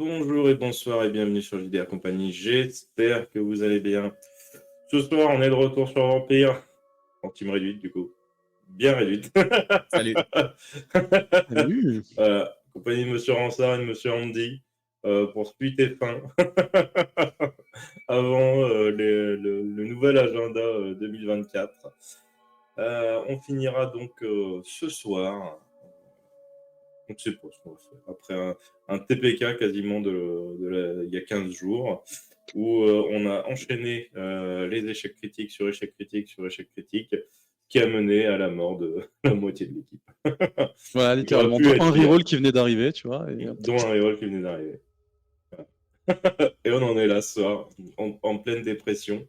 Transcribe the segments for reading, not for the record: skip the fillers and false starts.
Bonjour et bonsoir et bienvenue sur JDR Compagnie. J'espère que vous allez bien. Ce soir, on est de retour sur Vampire. En team réduite, du coup. Bien réduite. Salut. Salut. Compagnie de Monsieur Ransard et de Monsieur Andy pour Split et fin. Avant le nouvel agenda 2024. On finira donc ce soir. On ne sait pas ce qu'on va faire. Après un TPK quasiment il y a 15 jours, où on a enchaîné les échecs critiques sur échecs critiques sur échecs critiques, qui a mené à la mort de la moitié de l'équipe. Voilà, littéralement. Dont un reroll qui venait d'arriver, tu vois. Dont un reroll qui venait d'arriver. Et on en est là ce soir, en pleine dépression.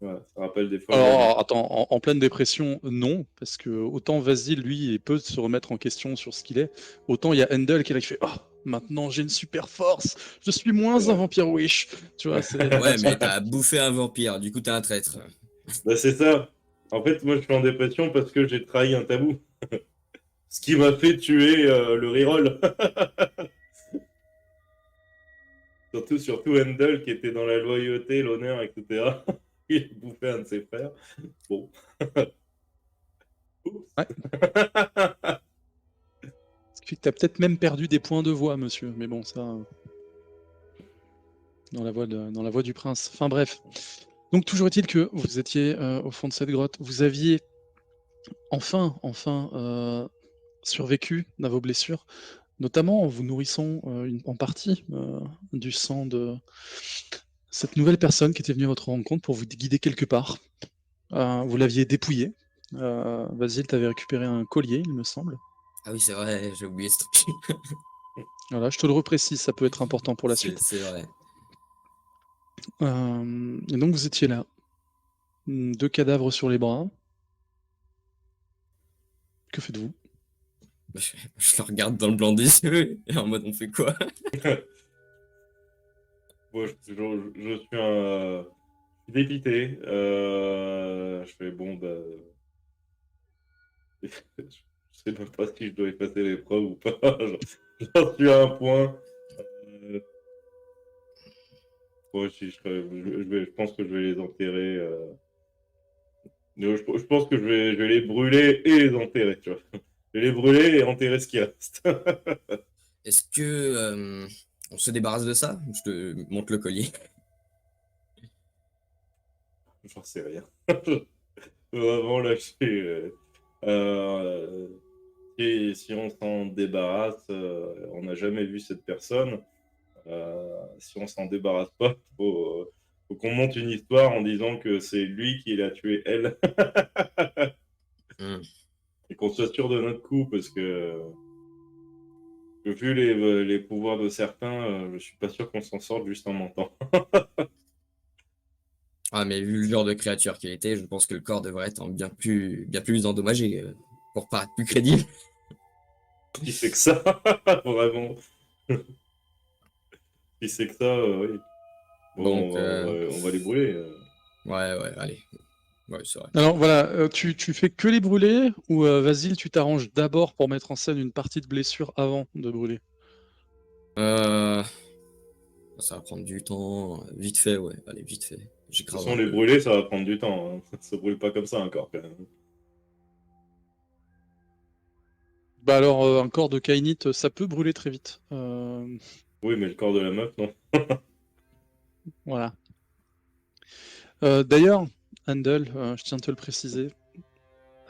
Voilà, ça rappelle des fois. Alors, attends, en pleine dépression, non, parce que autant Vasile, lui, il peut se remettre en question sur ce qu'il est, autant il y a Handel qui est là qui fait oh, maintenant j'ai une super force, je suis moins un vampire wish. Tu vois, c'est. Ouais, mais t'as bouffé un vampire, du coup t'es un traître. Bah, c'est ça. En fait, moi je suis en dépression parce que j'ai trahi un tabou. Ce qui m'a fait tuer le reroll. Surtout Handel qui était dans la loyauté, l'honneur, etc. Il a bouffé un de ses frères. Bon. Ouais. Ce qui fait que t'as peut-être même perdu des points de voix, monsieur. Mais bon, ça. Dans la voix du prince. Enfin bref. Donc toujours est-il que vous étiez au fond de cette grotte. Vous aviez enfin survécu à vos blessures, notamment en vous nourrissant en partie du sang de cette nouvelle personne qui était venue à votre rencontre pour vous guider quelque part. Vous l'aviez dépouillé. Basile, tu avais récupéré un collier, il me semble. Ah oui, c'est vrai, j'ai oublié ce truc. Voilà, je te le reprécise, ça peut être important pour la suite. C'est vrai. Et donc vous étiez là, 2 cadavres sur les bras. Que faites-vous? Je le regarde dans le blanc des yeux, et en mode on fait quoi? Bon, je suis dépité. Je fais bon, bah. Je sais même pas si je dois effacer l'épreuve ou pas. J'en suis à un point. Moi, je pense que je vais les enterrer. Je pense que je vais les brûler et les enterrer, tu vois. Je vais les brûler et enterrer ce qui reste. Est-ce que on se débarrasse de ça? Je te montre le collier. J'en sais rien. Vraiment lâcher. Si on s'en débarrasse, on n'a jamais vu cette personne. Si on s'en débarrasse pas, faut qu'on monte une histoire en disant que c'est lui qui l'a tué elle. Et qu'on soit sûr de notre coup, parce que vu les pouvoirs de certains, je suis pas sûr qu'on s'en sorte juste en mentant. Ah, mais vu le genre de créature qu'il était, je pense que le corps devrait être bien plus endommagé pour paraître plus crédible. Si c'est que ça, vraiment. Si c'est que ça, oui. Bon, Donc, on va les brûler. ouais, allez. Ouais, c'est vrai. Alors voilà, tu fais que les brûler ou Vasile, tu t'arranges d'abord pour mettre en scène une partie de blessure avant de brûler? Ça va prendre du temps. Vite fait, ouais. Allez, vite fait. De toute J'écrase façon, un les peu. brûler, ça va prendre du temps. Hein. Ça se brûle pas comme ça encore, quand même. Bah alors, un corps de Kainite, ça peut brûler très vite. Oui, mais le corps de la meuf, non. Voilà. D'ailleurs, Handel, je tiens à te le préciser,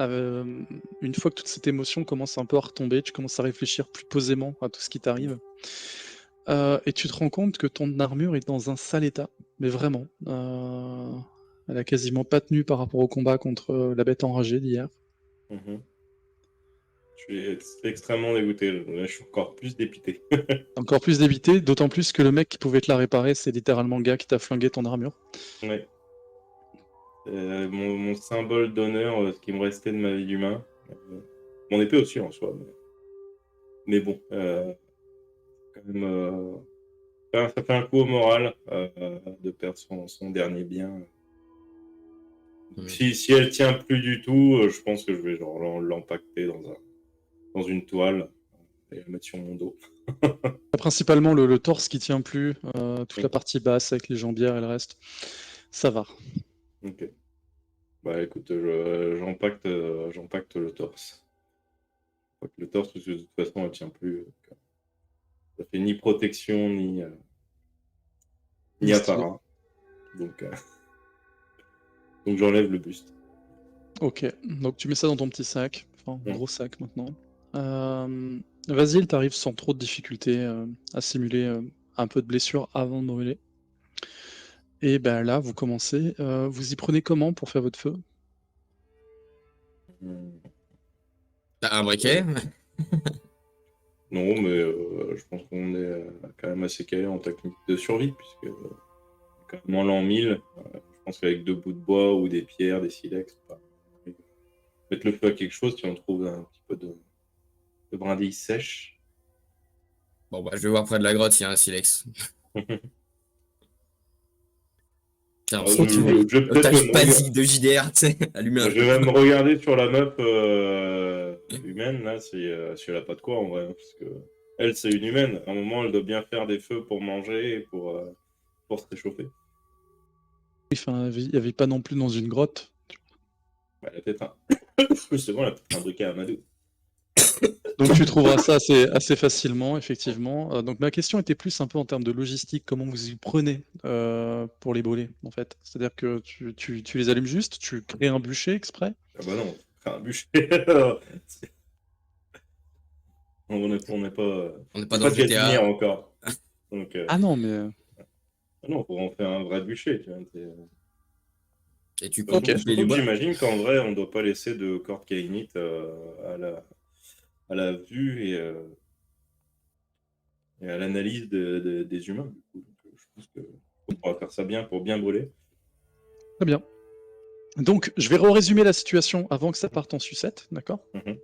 une fois que toute cette émotion commence un peu à retomber, tu commences à réfléchir plus posément à tout ce qui t'arrive. Et tu te rends compte que ton armure est dans un sale état, mais vraiment. Elle a quasiment pas tenu par rapport au combat contre la bête enragée d'hier. Mhm. Je suis extrêmement dégoûté. Là, je suis encore plus dépité. Encore plus d'éviter, d'autant plus que le mec qui pouvait te la réparer, c'est littéralement le gars qui t'a flingué ton armure. Ouais. Mon symbole d'honneur, ce qui me restait de ma vie d'humain. Mon épée aussi en soi. Mais bon, quand même, ça fait un coup au moral de perdre son dernier bien. Si elle tient plus du tout, je pense que je vais genre l'empacter dans une toile. et le mettre sur mon dos. Principalement le torse qui tient plus, toute la Oui. partie basse avec les jambières et le reste. Ça va. Ok. Bah écoute, j'empacte le torse. Le torse, parce que de toute façon, elle tient plus. Ça fait ni protection, ni Stylé. apparat. Donc, donc j'enlève le buste. Ok, donc tu mets ça dans ton petit sac, enfin Mm. gros sac maintenant. Vas-y, t'arrives sans trop de difficulté à simuler un peu de blessure avant de brûler. Et ben là, vous commencez. Vous y prenez comment pour faire votre feu? Mm. T'as un Euh, briquet? non, mais je pense qu'on est quand même assez calé en technique de survie, puisque quand même en l'an 1000, je pense qu'avec 2 bouts de bois ou des pierres, des silex, mettre le feu à quelque chose si on trouve un petit peu de brindilles sèches. Bon, bah, je vais voir près de la grotte s'il y a un silex. Tiens, Alors, si tu veux, je vais peut-être otage me regarder. basique de JDR, tu sais, allumer un Je feu. vais même regarder sur la map humaine, là, si elle a pas de quoi en vrai. Parce que elle, c'est une humaine. À un moment, elle doit bien faire des feux pour manger et pour se réchauffer. Enfin, il n'y avait pas non plus dans une grotte. Bah, elle a peut-être un. C'est bon, elle a peut-être un briquet à Amadou. Donc tu trouveras ça assez facilement, effectivement. Donc ma question était plus un peu en termes de logistique, comment vous y prenez pour les brûler, en fait. C'est-à-dire que tu les allumes juste, tu crées un bûcher exprès. Ah bah non, c'est un bûcher. On n'est pas. On n'est pas C'est dans pas casinière GTA. encore. Donc, Ah non, mais non, faut en faire un vrai bûcher. Tu vois, Et tu coupes, ok. couper surtout du que bois. j'imagine qu'en vrai, on ne doit pas laisser de corde kainite à la vue et à l'analyse des humains. Du coup. Donc, je pense qu'on va faire ça bien pour bien brûler. Très bien. Donc je vais résumer la situation avant que ça parte en sucette, d'accord? Mhm,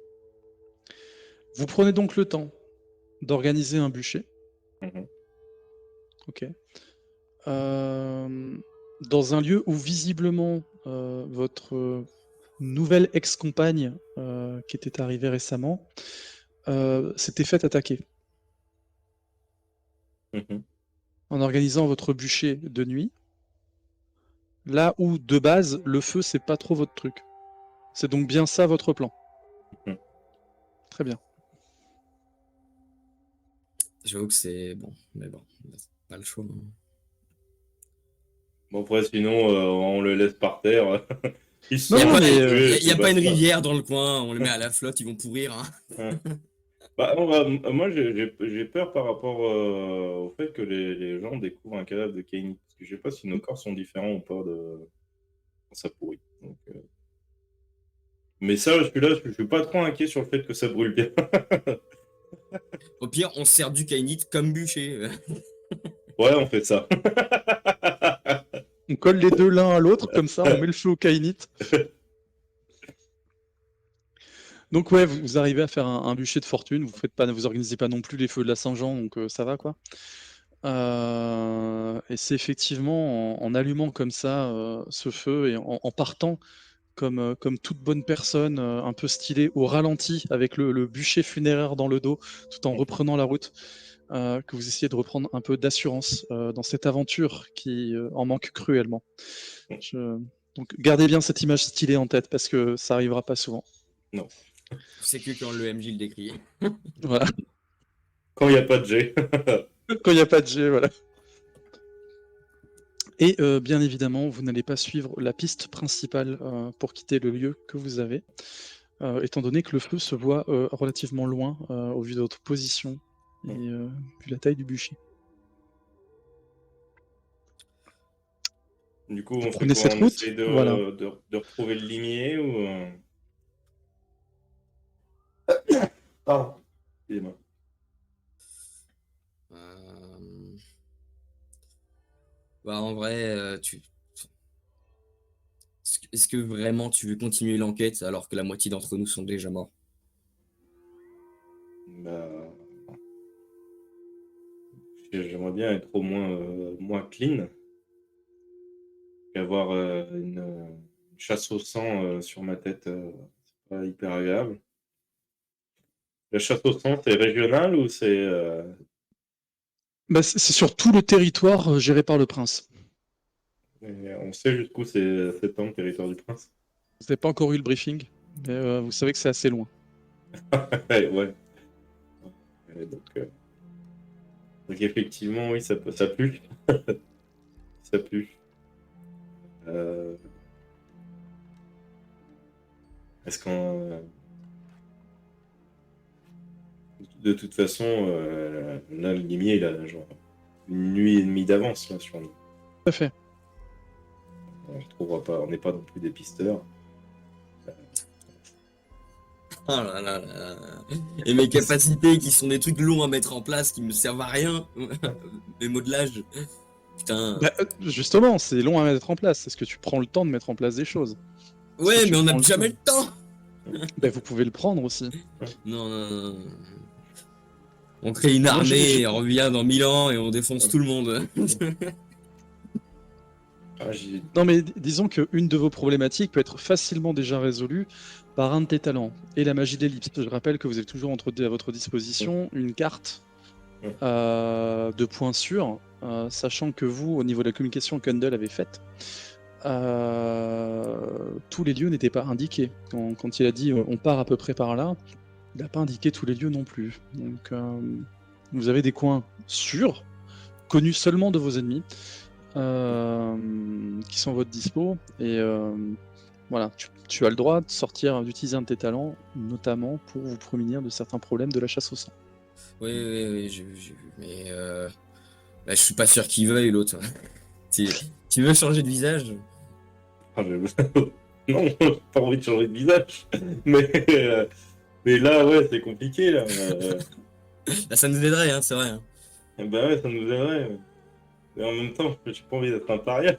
Vous prenez donc le temps d'organiser un bûcher, mhm, ok? Dans un lieu où visiblement votre nouvelle ex-compagne qui était arrivée récemment s'était fait attaquer. mhm, En organisant votre bûcher de nuit, là où de base le feu c'est pas trop votre truc. C'est donc bien ça votre plan. mhm. Très bien. J'avoue que c'est bon, mais bon, c'est pas le choix, hein. Bon, après, sinon, on le laisse par terre. Ils se Non, Il n'y a sont non, pas, mais tués et y puis a pas une basta. rivière dans le coin, on le met à la flotte, ils vont pourrir, hein. Hein. Bah, moi, j'ai peur par rapport au fait que les gens découvrent un cadavre de Kaini. Parce que je sais pas si nos corps sont différents ou pas quand ça pourrit. Donc, mais ça, celui-là, je suis pas trop inquiet sur le fait que ça brûle bien. Au pire, on sert du kainite comme bûcher. Ouais, on fait ça. on colle les deux l'un à l'autre, comme ça on met le feu au kainite. Donc ouais, vous arrivez à faire un bûcher de fortune, vous organisez pas non plus les feux de la Saint-Jean, donc ça va quoi. Et c'est effectivement en allumant comme ça ce feu et en partant comme toute bonne personne un peu stylée au ralenti avec le bûcher funéraire dans le dos tout en reprenant la route, que vous essayez de reprendre un peu d'assurance dans cette aventure qui en manque cruellement. Je- Donc gardez bien cette image stylée en tête parce que ça arrivera pas souvent. Non. C'est que quand le MJ le décrit. Voilà. Quand il n'y a pas de jet. Quand il n'y a pas de jet, voilà. Et bien évidemment, vous n'allez pas suivre la piste principale pour quitter le lieu que vous avez, étant donné que le feu se voit relativement loin au vu de votre position et vu la taille du bûcher. Du coup, Vous on fait prenez quoi? cette On essaye route, voilà. de retrouver le limier ou. Pardon. Excusez-moi. Euh, Bah, en vrai, est-ce que vraiment tu veux continuer l'enquête alors que la moitié d'entre nous sont déjà morts? Bah, j'aimerais bien être au moins clean qu'avoir une chasse au sang sur ma tête. C'est pas hyper agréable. La chasse au sang, c'est régional ou c'est. Bah, c'est sur tout le territoire géré par le prince. On sait jusqu'où c'est s'étend le territoire du prince? Vous n'avez pas encore eu le briefing, mais vous savez que c'est assez loin. Ouais, ouais. Ouais, donc effectivement, oui, ça pue. Ça pue. Euh, Est-ce qu'on. De toute façon, là, le limier, il a genre une nuit et demie d'avance là, sur nous. Tout à fait. On retrouvera pas, on n'est pas non plus des pisteurs. Oh là là là. Et mes capacités qui sont des trucs longs à mettre en place, qui me servent à rien. Mes modelages. Putain. Bah, justement, c'est long à mettre en place. Est-ce que tu prends le temps de mettre en place des choses? Ouais, tu mais on n'a prends le jamais le temps. Bah, vous pouvez le prendre aussi. Non, non, non. On crée une Moi, armée, et on revient dans 1000 ans et on défonce tout le monde. Ah, Non, mais disons qu'une de vos problématiques peut être facilement déjà résolue par un de tes talents. Et la magie d'ellipse. Je rappelle que vous avez toujours à votre disposition une carte de points sûrs, sachant que vous, au niveau de la communication qu'Undle avait faite, tous les lieux n'étaient pas indiqués. Quand il a dit on part à peu près par là, il n'a pas indiqué tous les lieux non plus. Donc vous avez des coins sûrs, connus seulement de vos ennemis, qui sont à votre dispo. Et voilà, tu as le droit de sortir, d'utiliser un de tes talents, notamment pour vous prémunir de certains problèmes de la chasse au sang. Oui, oui, oui, j'ai vu. Mais là, je suis pas sûr qu'il veuille l'autre. Tu veux changer de visage? Ah, non, j'ai pas envie de changer de visage. Mais là, ouais, c'est compliqué là. Là, ça nous aiderait, hein, c'est vrai. Hein. Bah ouais, ça nous aiderait. Mais en même temps, j'ai pas envie d'être un paria.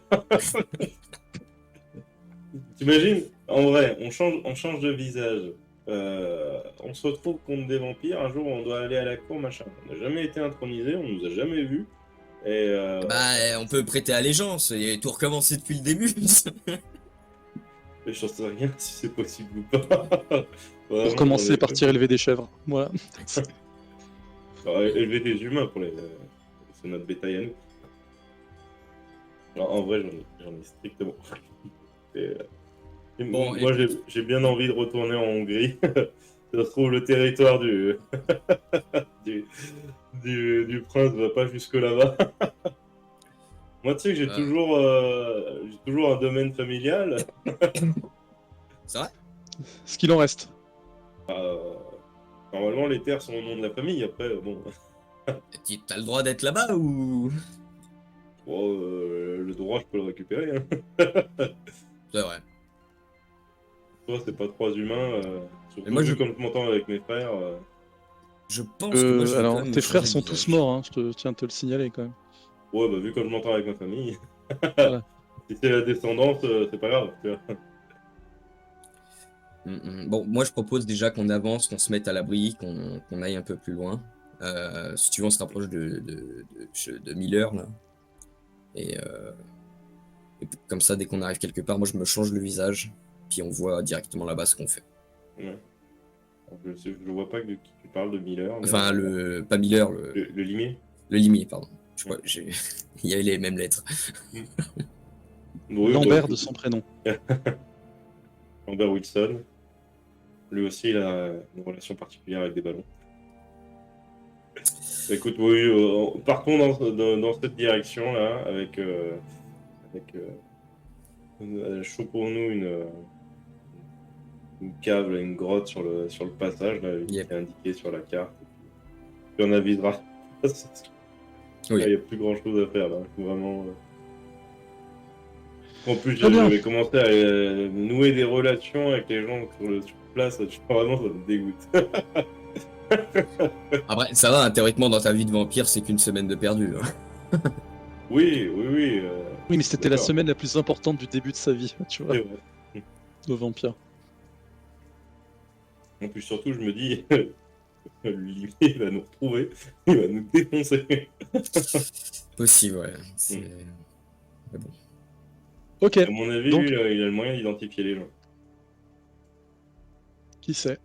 T'imagines? En vrai, on change de visage. On se retrouve contre des vampires. Un jour, on doit aller à la cour, machin. On n'a jamais été intronisé, on nous a jamais vus. Et Bah, on peut prêter allégeance et tout recommencer depuis le début. je sais rien si c'est possible ou pas. Vraiment, Pour commencer, partir élever des chèvres. Voilà. Élever des humains c'est notre bétail à nous. Alors, en vrai, j'en ai strictement. Et, Bon, moi, j'ai bien envie de retourner en Hongrie. Ça se trouve, le territoire du, du prince va pas jusque là-bas. Moi, tu sais que j'ai toujours un domaine familial. c'est vrai? Ce qu'il en reste. Normalement, les terres sont au nom de la famille. Après, bon. T'as le droit d'être là-bas ou... Bon, le droit, je peux le récupérer. Hein. C'est vrai. Toi, c'est pas trois humains. Surtout moi, comme je m'entends avec mes frères. Je pense que moi, je vais Alors, quand même tes me frères changer sont de tous visage. morts, hein, je tiens à te le signaler quand même. Ouais, bah vu comme je m'entends avec ma famille. Voilà. Si c'est la descendance, c'est pas grave. Tu vois. Bon, moi, je propose déjà qu'on avance, qu'on se mette à l'abri, qu'on aille un peu plus loin. Si tu veux, on se rapproche de Miller, là. Et comme ça, dès qu'on arrive quelque part, moi, je me change le visage. Puis on voit directement là-bas ce qu'on fait. Ouais. Je vois pas de qui tu parles de Miller. Mais Enfin, pas Miller, le limier. le limier, pardon. Je crois, il y avait les mêmes lettres. Oui, Lambert bah, de son prénom. Lambert Wilson. Lui aussi, il a une relation particulière avec des ballons. Écoute, oui, partons dans cette direction-là, chopons-nous une cave, là, une grotte sur le passage, là, qui est indiqué sur la carte. Puis on avisera. Oui. Il n'y a plus grand-chose à faire, là. Vraiment... En plus, Très bien. je vais commencer à nouer des relations avec les gens sur place. Vraiment, ça me dégoûte. Après, ça va, hein, théoriquement, dans ta vie de vampire, c'est qu'une semaine de perdu. Hein. Oui. Oui, mais c'était la d'accord. semaine la plus importante du début de sa vie, tu vois, C'est vrai. de vampire. En plus, surtout, je me dis, le limier, il va nous retrouver, il va nous défoncer. Possible, ouais. Mais bon. Ok, À mon avis, donc, lui, il a le moyen d'identifier les gens. qui sait.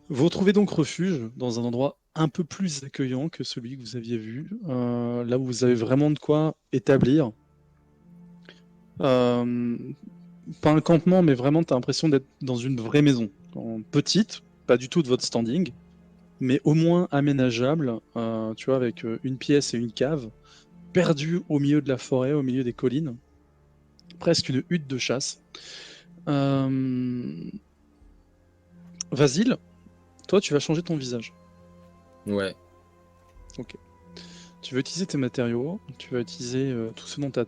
Vous retrouvez donc refuge dans un endroit un peu plus accueillant que celui que vous aviez vu, là où vous avez vraiment de quoi établir. Euh, Pas un campement, mais vraiment, tu as l'impression d'être dans une vraie maison. Petite, pas du tout de votre standing, mais au moins aménageable, tu vois, avec une pièce et une cave, perdue au milieu de la forêt, au milieu des collines, presque une hutte de chasse. Euh, Vasile, toi, tu vas changer ton visage. Ouais. Ok. Tu vas utiliser tes matériaux, tu vas utiliser tout ce dont tu as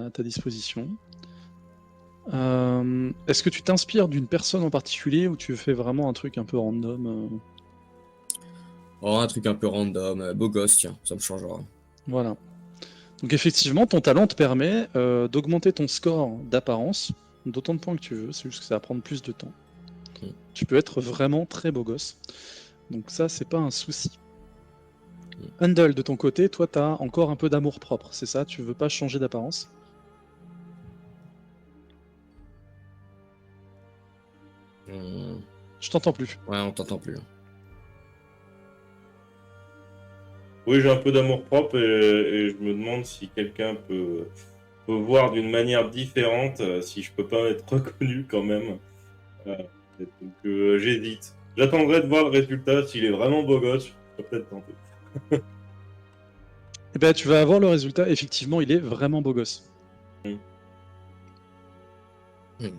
à ta disposition. Est-ce que tu t'inspires d'une personne en particulier ou tu fais vraiment un truc un peu random Oh, un truc un peu random, beau gosse, tiens, ça me changera. Voilà. Donc effectivement, ton talent te permet d'augmenter ton score d'apparence d'autant de points que tu veux, c'est juste que ça va prendre plus de temps. Mm. Tu peux être vraiment très beau gosse. Donc ça, c'est pas un souci. Handel, de ton côté, toi, tu as encore un peu d'amour propre, c'est ça? Tu veux pas changer d'apparence? Hmm. Je t'entends plus. Ouais, on t'entend plus. Oui, j'ai un peu d'amour-propre et je me demande si quelqu'un peut voir d'une manière différente, si je peux pas être reconnu quand même. Euh, donc j'hésite. J'attendrai de voir le résultat. S'il est vraiment beau gosse, je peux peut-être tenter. Eh ben, tu vas avoir le résultat. Effectivement, il est vraiment beau gosse.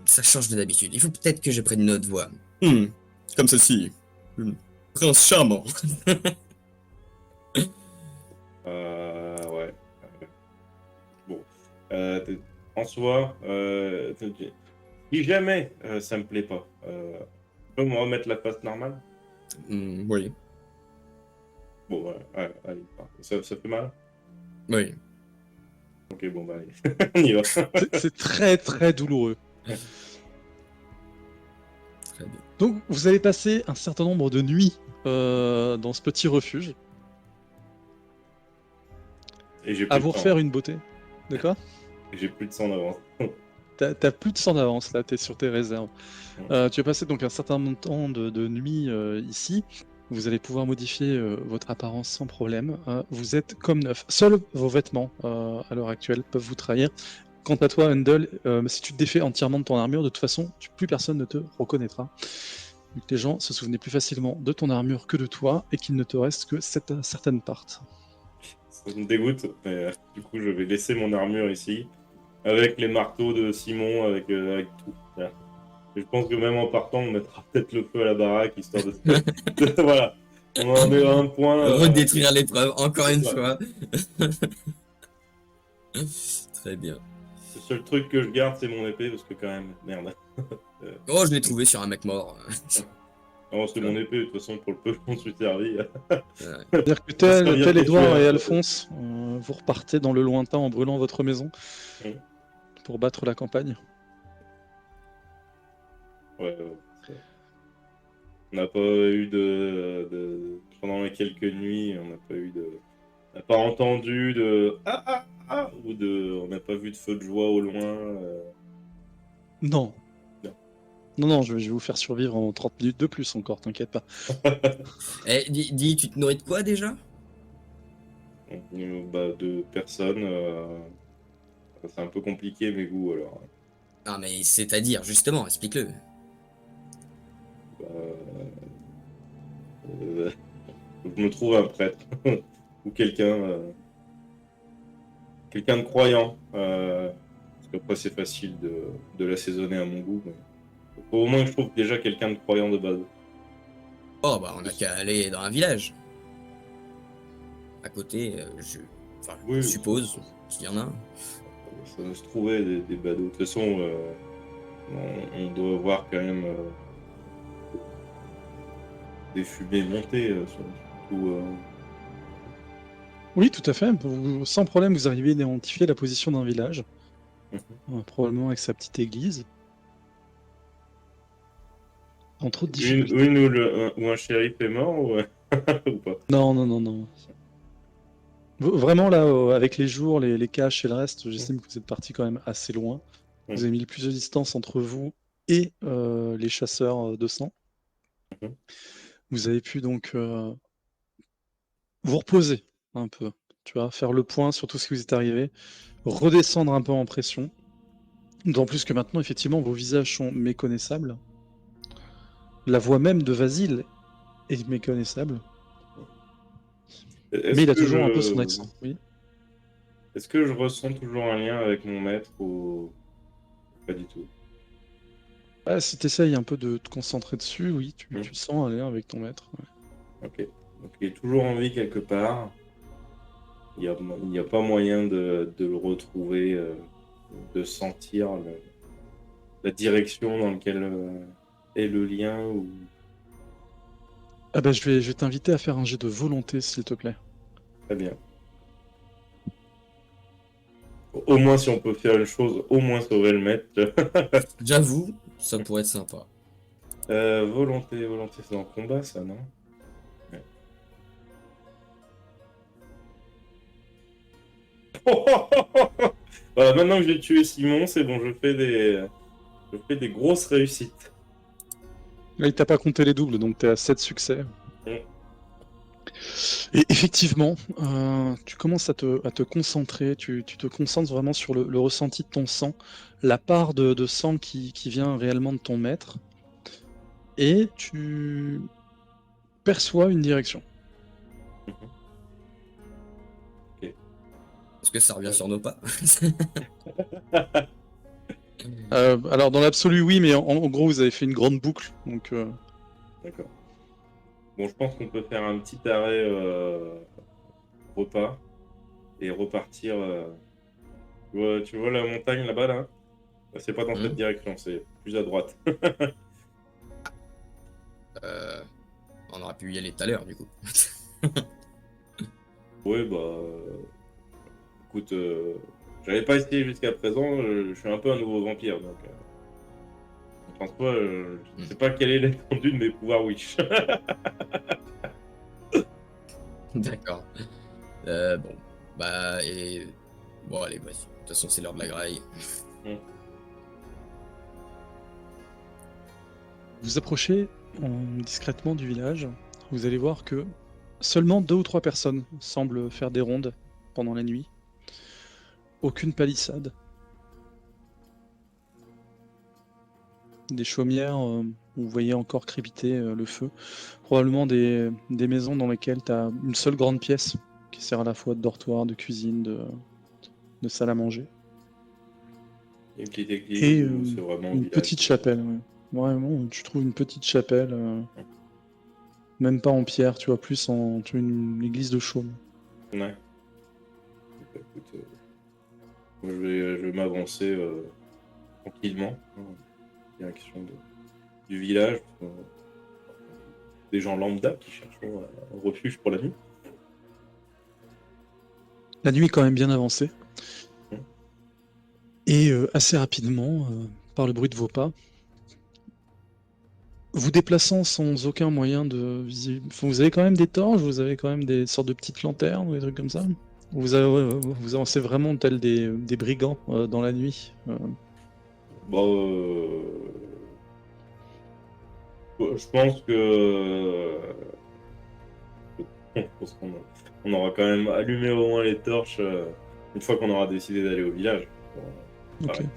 Ça change de d'habitude. Il faut peut-être que je prenne une autre voix. Comme ceci. Prince charmant. Ouais. Bon. En soi, si jamais ça me plaît pas, tu peux me remettre la face normale? Oui. Bon, ouais, allez, ça fait mal? Oui. Ok, bon, bah allez, on y va. C'est très très douloureux. Très bien. Donc, vous allez passer un certain nombre de nuits dans ce petit refuge Et j'ai à plus de vous temps. refaire une beauté. D'accord? Et j'ai plus de sang d'avance. T'as plus de 100 d'avance là, t'es sur tes réserves. Tu vas passer donc un certain temps de nuits ici. Vous allez pouvoir modifier votre apparence sans problème. Vous êtes comme neuf. Seuls vos vêtements à l'heure actuelle peuvent vous trahir. Quant à toi, Handel, si tu te défais entièrement de ton armure, de toute façon, plus personne ne te reconnaîtra. Donc les gens se souvenaient plus facilement de ton armure que de toi et qu'il ne te reste que certaines parts. Ça me dégoûte, mais du coup, je vais laisser mon armure ici, avec les marteaux de Simon, avec tout. Voilà. Et je pense que même en partant, on mettra peut-être le feu à la baraque, histoire de... Voilà, on en est à un point... Redétruire l'épreuve, encore une Ouais. fois. Très bien. Le seul truc que je garde, c'est mon épée, parce que quand même, merde. Oh, je l'ai trouvé sur un mec mort. Non, c'est mon épée, de toute façon, pour le peu que je m'en suis servi. Ouais. C'est-à-dire que Ça vient tel de Édouard tuer, et hein. Alphonse, vous repartez dans le lointain en brûlant votre maison Mhm. pour battre la campagne. Ouais, on n'a pas eu Pendant les quelques nuits, on n'a pas eu de... On n'a pas entendu de... Ah, ah, ah ou de... On n'a pas vu de feu de joie au loin. Non. Non. Non, je vais vous faire survivre en 30 minutes de plus encore, t'inquiète pas. Eh, dis, tu te nourris de quoi déjà? Bah, de personnes. C'est un peu compliqué mes goûts alors. Ah, mais c'est-à-dire, justement, explique-le. Bah, je me trouve un prêtre ou quelqu'un de croyant. Parce qu'après c'est facile de l'assaisonner à mon goût. Mais... Faut au moins que je trouve déjà quelqu'un de croyant de base. Oh, bah, on a qu'à aller dans un village. À côté, enfin, Oui, je suppose, s'il y en a. ça doit se trouver des badauds. De toute façon, on doit voir quand même des fumées monter. Surtout, Oui, tout à fait. Sans problème, vous arrivez à identifier la position d'un village. Probablement avec sa petite église. Entre autres difficultés. Ou un shérif est mort ou, ou pas. Non. Vraiment, là, avec les jours, les caches et le reste, j'estime que vous êtes parti quand même assez loin. Vous avez mis le plus de distance entre vous et les chasseurs de sang. Mhm. Vous avez pu donc vous reposer un peu, tu vois, faire le point sur tout ce qui vous est arrivé, redescendre un peu en pression. D'autant plus que maintenant, effectivement, vos visages sont méconnaissables. La voix même de Vasile est méconnaissable, mais Est-ce il a que toujours un peu son je, accent. Oui. est-ce que je ressens toujours un lien avec mon maître ou pas du tout? Ah, si tu essayes un peu de te concentrer dessus, oui, Hmm. tu sens un lien avec ton maître. Ouais. Ok. Donc il est toujours en vie quelque part. Il y a pas moyen de le retrouver, de sentir la direction dans laquelle est le lien ou... Ah bah, je vais t'inviter à faire un jet de volonté, s'il te plaît. Très bien. Au moins, si on peut faire une chose, au moins sauver le maître. J'avoue, ça pourrait être sympa. Volonté, c'est dans le combat, ça, non? Ouais. Voilà, maintenant que j'ai tué Simon, c'est bon, je fais des grosses réussites. Là, il t'a pas compté les doubles, donc t'es à 7 succès. Mm. Et effectivement, tu commences à te concentrer, tu te concentres vraiment sur le ressenti de ton sang, la part de sang qui vient réellement de ton maître, et tu perçois une direction. Mhm. Ok. Est-ce que ça revient sur nos pas? Alors dans l'absolu, oui, mais en gros, vous avez fait une grande boucle, donc D'accord. Bon, je pense qu'on peut faire un petit arrêt repas et repartir. Tu vois la montagne là-bas, là? C'est pas dans cette Hmm. direction, c'est plus à droite. Euh, on aurait pu y aller tout à l'heure, du coup. Ouais, bah, écoute, j'avais pas essayé jusqu'à présent, je suis un peu un nouveau vampire, donc en soi, je Hmm. sais pas quelle est l'étendue de mes pouvoirs Witch. D'accord. Bon. Bah, et... Bon, allez, vas-y. De toute façon, c'est l'heure de la graille. Hmm. vous approchez discrètement du village. Vous allez voir que seulement 2 ou 3 personnes semblent faire des rondes pendant la nuit. Aucune palissade. Des chaumières où vous voyez encore crépiter le feu. Probablement des maisons dans lesquelles tu as une seule grande pièce qui sert à la fois de dortoir, de cuisine, de salle à manger. Une petite église Et ou c'est vraiment au une village? petite chapelle. Ouais. Vraiment, tu trouves une petite chapelle, même pas en pierre, tu vois, plus tu vois, une église de chaume. Ouais. Écoute, moi, je vais m'avancer tranquillement en direction du village. Des gens lambda qui cherchent un refuge pour la nuit. La nuit est quand même bien avancée. Hmm. Et assez rapidement, par le bruit de vos pas, vous déplaçant sans aucun moyen de visible. Enfin, vous avez quand même des torches, vous avez quand même des sortes de petites lanternes ou des trucs comme ça. Vous avancez vraiment tels des brigands dans la nuit. Bon, je pense que je pense qu'on aura quand même allumé au moins les torches une fois qu'on aura décidé d'aller au village. Bon, Ok. pareil.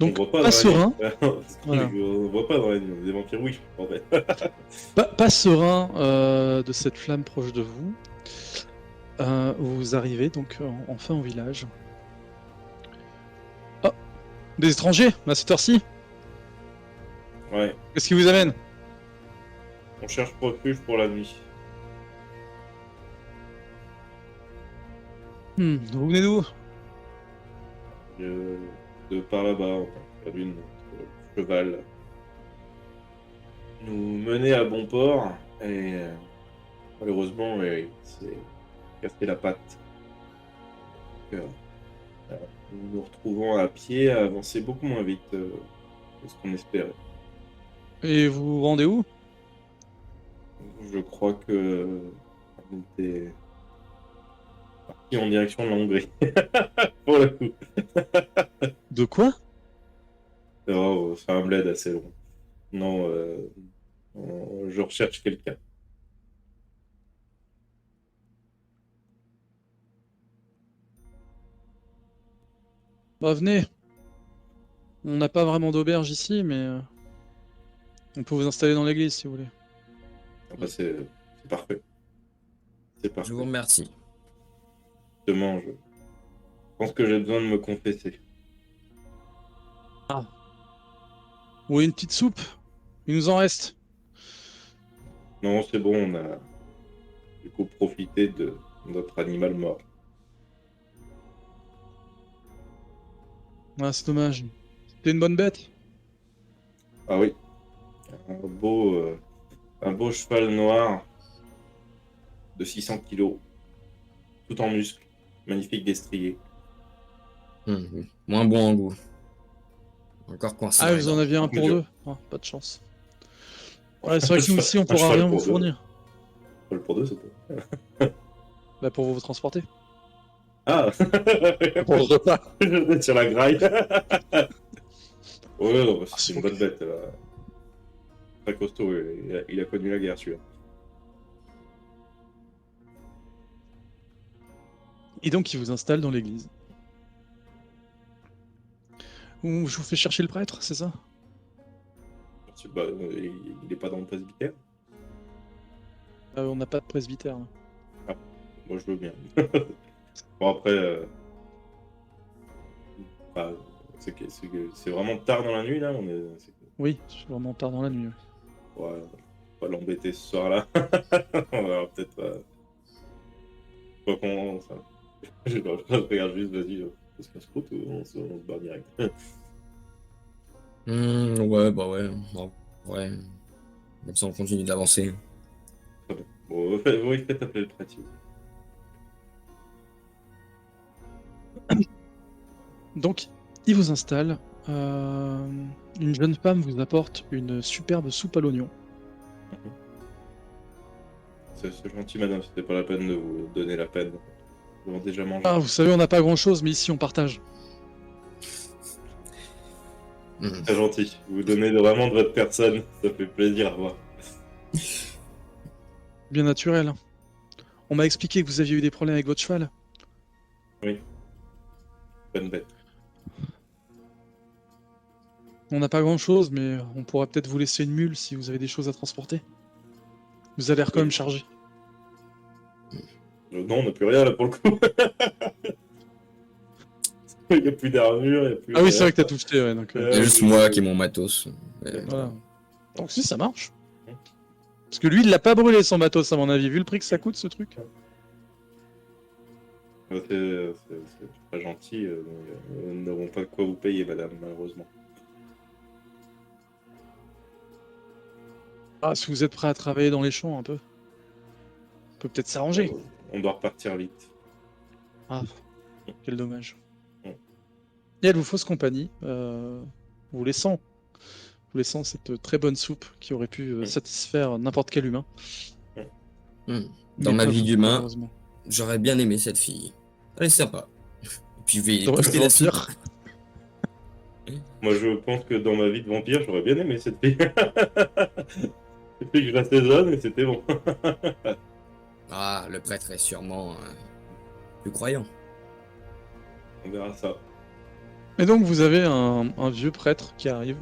On Donc, voit pas pas dans la nuit. serein. Parce Voilà. on voit pas dans la nuit, on est des vampires wish en fait. Pas serein de cette flamme proche de vous. Vous arrivez donc enfin au village. Oh, des étrangers à cette heure-ci. Ouais, Qu'est-ce qui vous amène? on cherche refuge pour la nuit. Vous venez d'où? Je- de par là-bas, on a perdu notre cheval. Nous mener à bon port et malheureusement, il s'est cassé la patte. Donc, nous nous retrouvons à pied, à avancer beaucoup moins vite que ce qu'on espérait. Et vous vous rendez où? Je crois que on était parti en direction de la Hongrie. Pour le coup. De quoi? Oh, c'est un bled assez long. Non, je recherche quelqu'un. Bah, venez. On n'a pas vraiment d'auberge ici, mais on peut vous installer dans l'église si vous voulez. Ah bah, c'est parfait. C'est Je vous parfait. remercie. Justement, je pense que j'ai besoin de me confesser. Vous voulez une petite soupe? Il nous en reste. Non, c'est bon, on a du coup profité de notre animal mort. Ah, c'est dommage. C'était une bonne bête. Ah oui, un beau, euh, un beau cheval noir de 600 kilos, tout en muscles, magnifique destrier. Moins bon en goût. Encore coincé Ah, dans les vous en dents. aviez un Mais pour deux? Ah, pas de chance. Ouais, c'est un vrai que nous ici, on pourra cheval rien vous pour deux. fournir. Un cheval pour deux, c'est pas. Bah, pour vous transporter. Ah Pour le repas. J'étais sur la graille. Ouais, non, Ah, c'est c'est une bon. bonne bête. Très costaud, il a connu la guerre, celui-là. Et donc, il vous installe dans l'église. Je vous fais chercher le prêtre, c'est ça? Bah, il est pas dans le presbytère. On n'a pas de presbytère, là. Ah, moi, je veux bien. Bon, après, bah, c'est vraiment tard dans la nuit, là. Oui, c'est vraiment tard dans la nuit. Ouais. Ouais, on va pas l'embêter ce soir-là. On va peut-être pas qu'on. Enfin, je regarde juste, vas-y, on se casse-croûte ou on se barre direct. Ouais, bah ouais. Bon, ouais. Comme ça, on continue d'avancer. Très bien. Bon, oui, faites appeler le prêtre, s'il vous plaît. Donc, il vous installe. Une jeune femme vous apporte une superbe soupe à l'oignon. C'est gentil, madame, c'était pas la peine de vous donner la peine. Nous avons déjà mangé. Ah, vous savez, on n'a pas grand-chose, mais ici, on partage. Hmm. Très gentil. Vous donnez vraiment de votre personne. Ça fait plaisir à voir. Bien naturel, hein. On m'a expliqué que vous aviez eu des problèmes avec votre cheval. Oui. Bonne bête. On n'a pas grand-chose, mais on pourra peut-être vous laisser une mule si vous avez des choses à transporter. Vous avez l'air quand même chargé. Non, on n'a plus rien là pour le coup. Il n'y a plus d'armure, il n'y a plus Ah oui, rien. c'est vrai que t'as tout jeté, ouais. Donc, C'est juste moi qui ai mon matos. voilà. Donc si, ça marche. Parce que lui, il l'a pas brûlé son matos, à mon avis, vu le prix que ça coûte, ce truc. C'est très gentil. Nous n'avons pas de quoi vous payer, madame, malheureusement. Ah, si vous êtes prêt à travailler dans les champs un peu, on peut peut-être s'arranger. On doit repartir vite. Ah, quel dommage. Mm. Et elle vous fausse compagnie, vous laissant cette très bonne soupe qui aurait pu satisfaire n'importe quel humain. Dans Mais ma pas vie vous, d'humain, malheureusement. j'aurais bien aimé cette fille. Elle est sympa. Et puis je vais Dans le poster la soupe. vampire. Moi, je pense que dans ma vie de vampire, j'aurais bien aimé cette fille. Et puis que je l'assaisonne et c'était bon. Ah, le prêtre est sûrement plus croyant. On verra ça. Et donc vous avez un vieux prêtre qui arrive.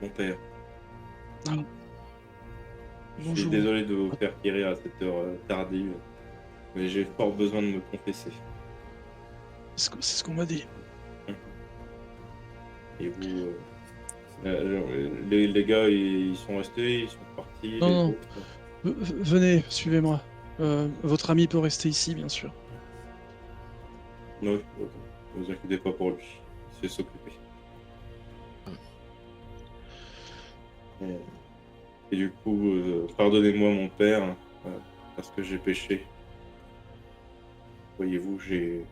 Mon père. Ah. Je suis Bonjour. désolé de vous faire tirer à cette heure tardive, mais j'ai fort besoin de me confesser. C'est ce qu'on m'a dit. Et vous, les gars, ils sont restés, ils sont partis. Non, les non. autres. Venez, suivez-moi. Votre ami peut rester ici, bien sûr. Non, ok. Ne vous inquiétez pas pour lui. Il sait s'occuper. Et du coup, pardonnez-moi mon père, parce que j'ai péché. Voyez-vous, j'ai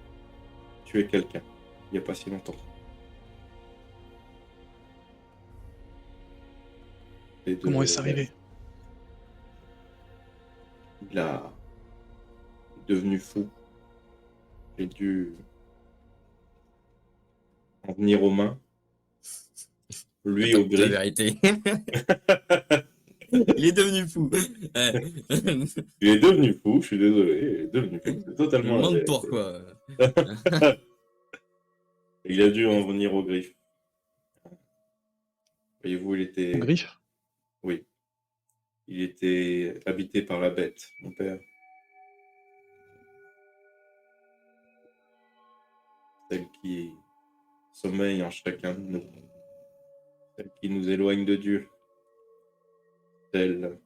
tué quelqu'un il n'y a pas si longtemps. Comment est-ce arrivé? Il a devenu fou. J'ai dû en venir aux mains. Lui Attends, au la gris. vérité. Il est devenu fou. Il est devenu fou, je suis désolé, il est devenu fou. C'est Je me totalement la demande vérité. pourquoi. Il a dû en venir aux griffes. Voyez-vous, il En était... griffe? Oui. Il était habité par la bête, mon père. Celle qui sommeille en chacun de nous. Celle qui nous éloigne de Dieu. Celle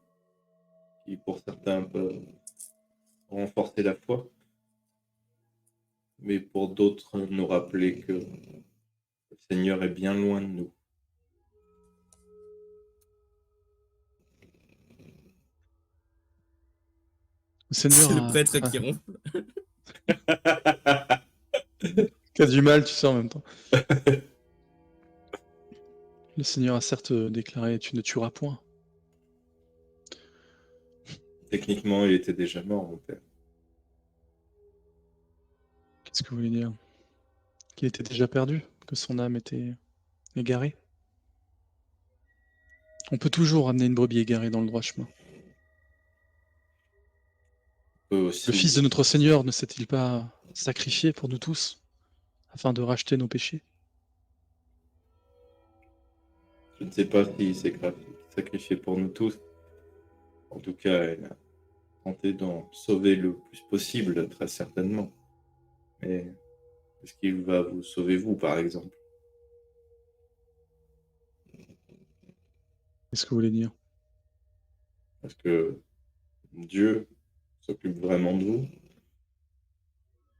qui, pour certains, peut renforcer la foi. Mais pour d'autres, nous rappeler que le Seigneur est bien loin de nous. Le Seigneur C'est le prêtre qui ronfle. qui a du mal, tu sais, en même temps. Le Seigneur a certes déclaré « Tu ne tueras point ». Techniquement, il était déjà mort, mon père. Qu'est-ce que vous voulez dire? Qu'il était déjà perdu? Que son âme était égarée? On peut toujours amener une brebis égarée dans le droit chemin. Aussi, Le Fils de notre Seigneur ne s'est-il pas sacrifié pour nous tous, afin de racheter nos péchés? je ne sais pas s'il s'est sacrifié pour nous tous. En tout cas, il a tenté d'en sauver le plus possible, très certainement. Mais est-ce qu'il va vous sauver, vous, par exemple? Qu'est-ce que vous voulez dire? Est-ce que Dieu s'occupe vraiment de vous,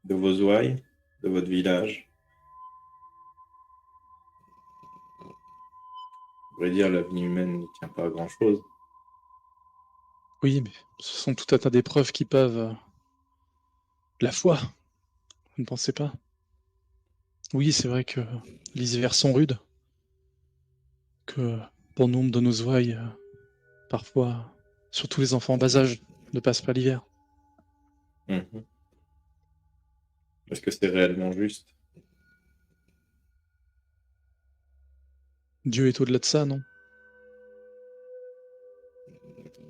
de vos ouailles, de votre village? À vrai dire, la vie humaine ne tient pas à grand-chose. Oui, mais ce sont tout un tas d'épreuves qui peuvent... La foi, vous ne pensez pas? Oui, c'est vrai que les hivers sont rudes, que bon nombre de nos ouailles, parfois, surtout les enfants en bas âge, ne passent pas l'hiver. Mhm. Est-ce que c'est réellement juste? Dieu est au-delà de ça, non?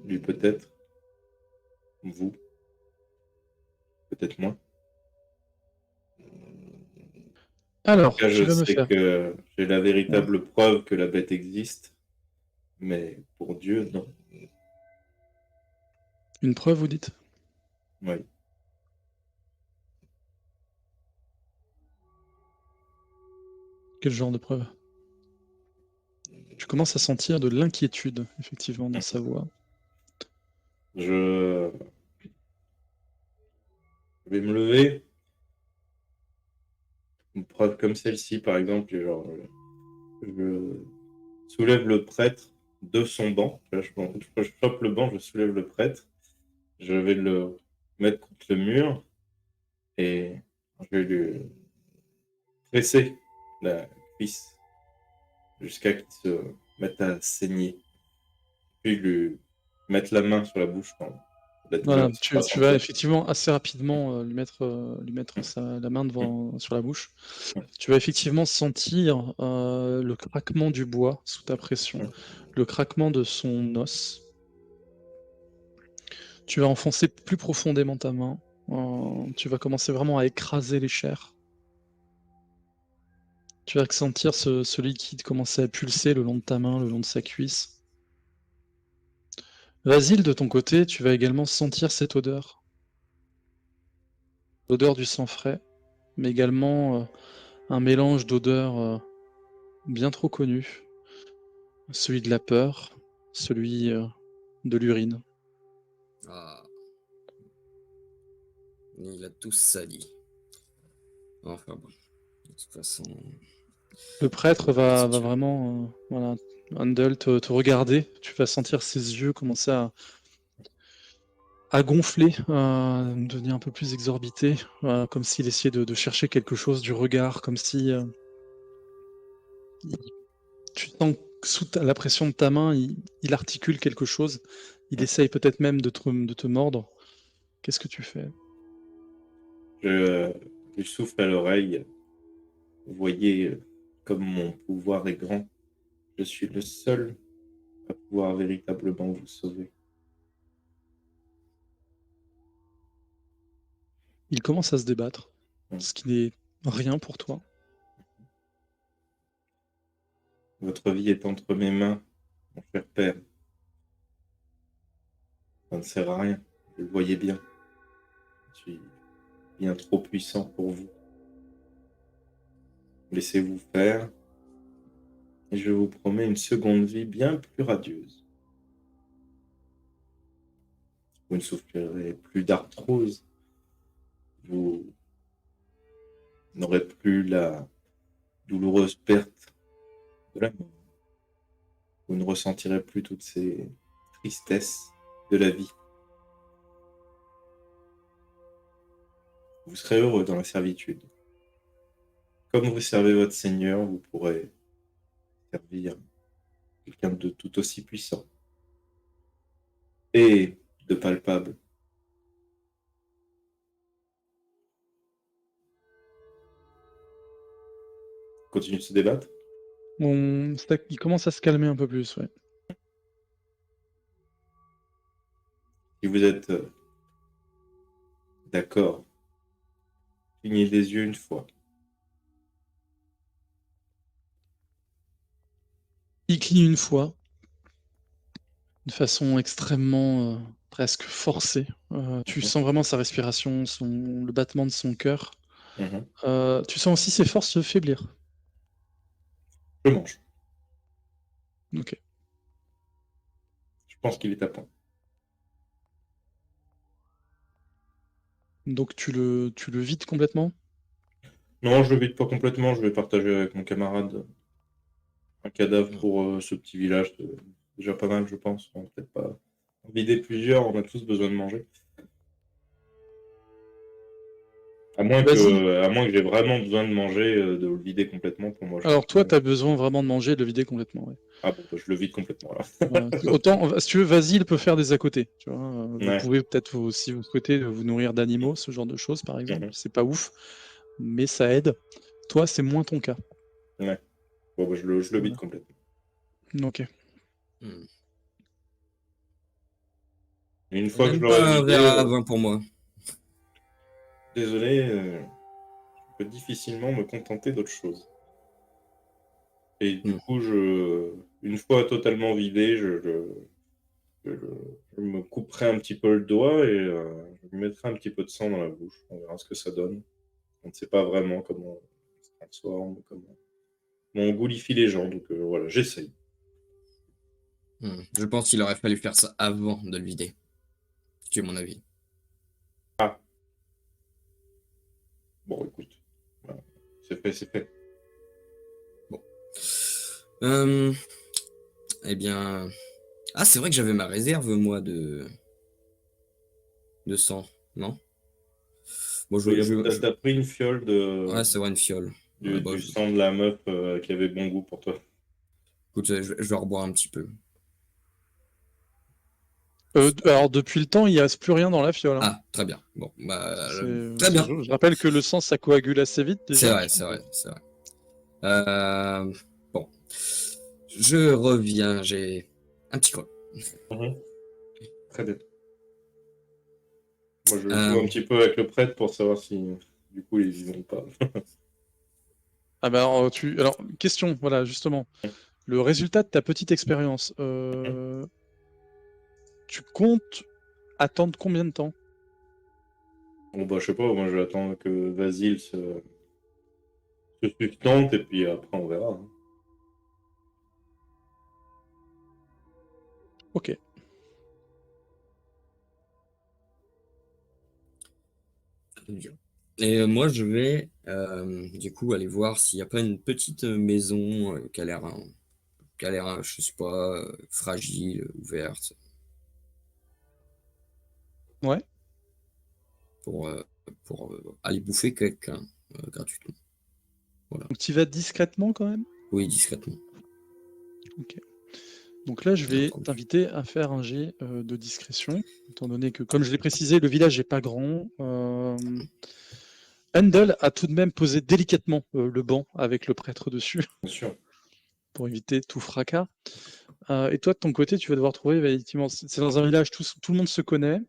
Lui, peut-être. Vous, peut-être moins. Alors, En tout cas, tu je vas me sais faire que j'ai la véritable preuve que la bête existe, mais pour Dieu, non. une preuve, vous dites? Oui. Quel genre de preuve? Tu commences à sentir de l'inquiétude, effectivement, dans sa voix. Je vais me lever. Une preuve comme celle-ci, par exemple, genre, je soulève le prêtre de son banc. Là, je chope le banc, je soulève le prêtre. Je vais le mettre contre le mur et je vais lui presser la cuisse jusqu'à qu'il se mette à saigner. Puis lui mettre la main sur la bouche quand la douleur Voilà, se tu fera vas sentir. effectivement assez rapidement lui mettre la main sur la bouche. Tu vas effectivement sentir le craquement du bois sous ta pression, le craquement de son os. Tu vas enfoncer plus profondément ta main. Tu vas commencer vraiment à écraser les chairs. Tu vas sentir ce liquide commencer à pulser le long de ta main, le long de sa cuisse. Vasile, de ton côté, tu vas également sentir cette odeur. L'odeur du sang frais, mais également un mélange d'odeurs bien trop connu. Celui de la peur, celui de l'urine. Ah. Il a tout sali. Enfin bon, de toute façon... Le prêtre va Si tu veux. vraiment, voilà, Handel, te regarder. Tu vas sentir ses yeux commencer à gonfler, devenir un peu plus exorbités, comme s'il essayait de chercher quelque chose du regard, comme si tu sens que sous la pression de ta main, il articule quelque chose. Il essaye peut-être même de te mordre. Qu'est-ce que tu fais? Je lui souffle à l'oreille. Vous voyez comme mon pouvoir est grand, je suis le seul à pouvoir véritablement vous sauver. Il commence à se débattre, Mm. ce qui n'est rien pour toi. Votre vie est entre mes mains, mon cher père. Ça ne sert à rien, vous le voyez bien. Je suis bien trop puissant pour vous. Laissez-vous faire, et je vous promets une seconde vie bien plus radieuse. Vous ne souffrirez plus d'arthrose, vous n'aurez plus la douloureuse perte de la mort. Vous ne ressentirez plus toutes ces tristesses de la vie. Vous serez heureux dans la servitude. Comme vous servez votre Seigneur, vous pourrez servir quelqu'un de tout aussi puissant et de palpable. Continue de se débattre. Il commence à se calmer un peu plus, ouais. Si vous êtes d'accord, clignez les yeux une fois. Il cligne une fois, de façon extrêmement presque forcée. Tu sens vraiment sa respiration, le battement de son cœur. Mhm. Tu sens aussi ses forces se faiblir. Je mange. Ok. Je pense qu'il est à point. Donc tu le vides complètement? Non, je le vide pas complètement. Je vais partager avec mon camarade un cadavre pour ce petit village. C'est déjà pas mal, je pense. On va peut-être pas en vider plusieurs. On a tous besoin de manger. À moins que j'ai vraiment besoin de manger, de le vider complètement pour moi. Alors toi, tu as besoin vraiment de manger et de le vider complètement. Ouais. Ah bon, bah, je le vide complètement alors. Autant, si tu veux, Vasile peut faire des à côté. Tu vois. Vous Ouais. pouvez peut-être, si vous souhaitez, vous nourrir d'animaux, ce genre de choses, par exemple. C'est pas ouf, mais ça aide. Toi, c'est moins ton cas. Ouais. Bon, bah, je le vide complètement. Ok. Et une fois que je Même l'aurai pas un vidé, verre à vin pour moi. désolé, je peux difficilement me contenter d'autre chose. Et du coup, une fois totalement vidé, je me couperai un petit peu le doigt et je me mettrai un petit peu de sang dans la bouche. On verra ce que ça donne. On ne sait pas vraiment comment on se transforme, comment on goulifie les gens. Donc voilà, j'essaye. Je pense qu'il aurait fallu faire ça avant de le vider. C'est mon avis. Ah. Bon, écoute. Voilà. C'est fait, c'est fait. Bon. Eh bien... Ah, c'est vrai que j'avais ma réserve, moi, de sang, non? Bon, T'as pris une fiole Ouais, c'est vrai, une fiole. Ouais, du sang de la meuf qui avait bon goût pour toi. Écoute, je vais reboire un petit peu. Alors, depuis le temps, il n'y reste plus rien dans la fiole. Hein. Ah, très bien. Bon, bah, très bien. Je rappelle que le sang, ça coagule assez vite, déjà. C'est vrai. Bon. Je reviens, j'ai un petit creux. Très bien. Moi, je joue un petit peu avec le prêtre pour savoir si, du coup, ils y vont pas. Ah bah alors, question, voilà, justement. Le résultat de ta petite expérience, tu comptes attendre combien de temps? Bon, bah, je sais pas, moi, je vais attendre que Vasile se sustente et puis après, on verra. Hein. Ok. Et moi, je vais du coup aller voir s'il n'y a pas une petite maison qui a l'air, je sais pas, fragile, ouverte. Ouais. Pour aller bouffer quelqu'un gratuitement. Voilà. Donc tu y vas discrètement quand même? Oui, discrètement. Ok. Donc là, je vais t'inviter à faire un jet de discrétion, étant donné que, comme je l'ai précisé, le village n'est pas grand. Handel a tout de même posé délicatement le banc avec le prêtre dessus Bien sûr. pour éviter tout fracas. Et toi, de ton côté, tu vas devoir trouver, effectivement, c'est dans un village, tout le monde se connaît,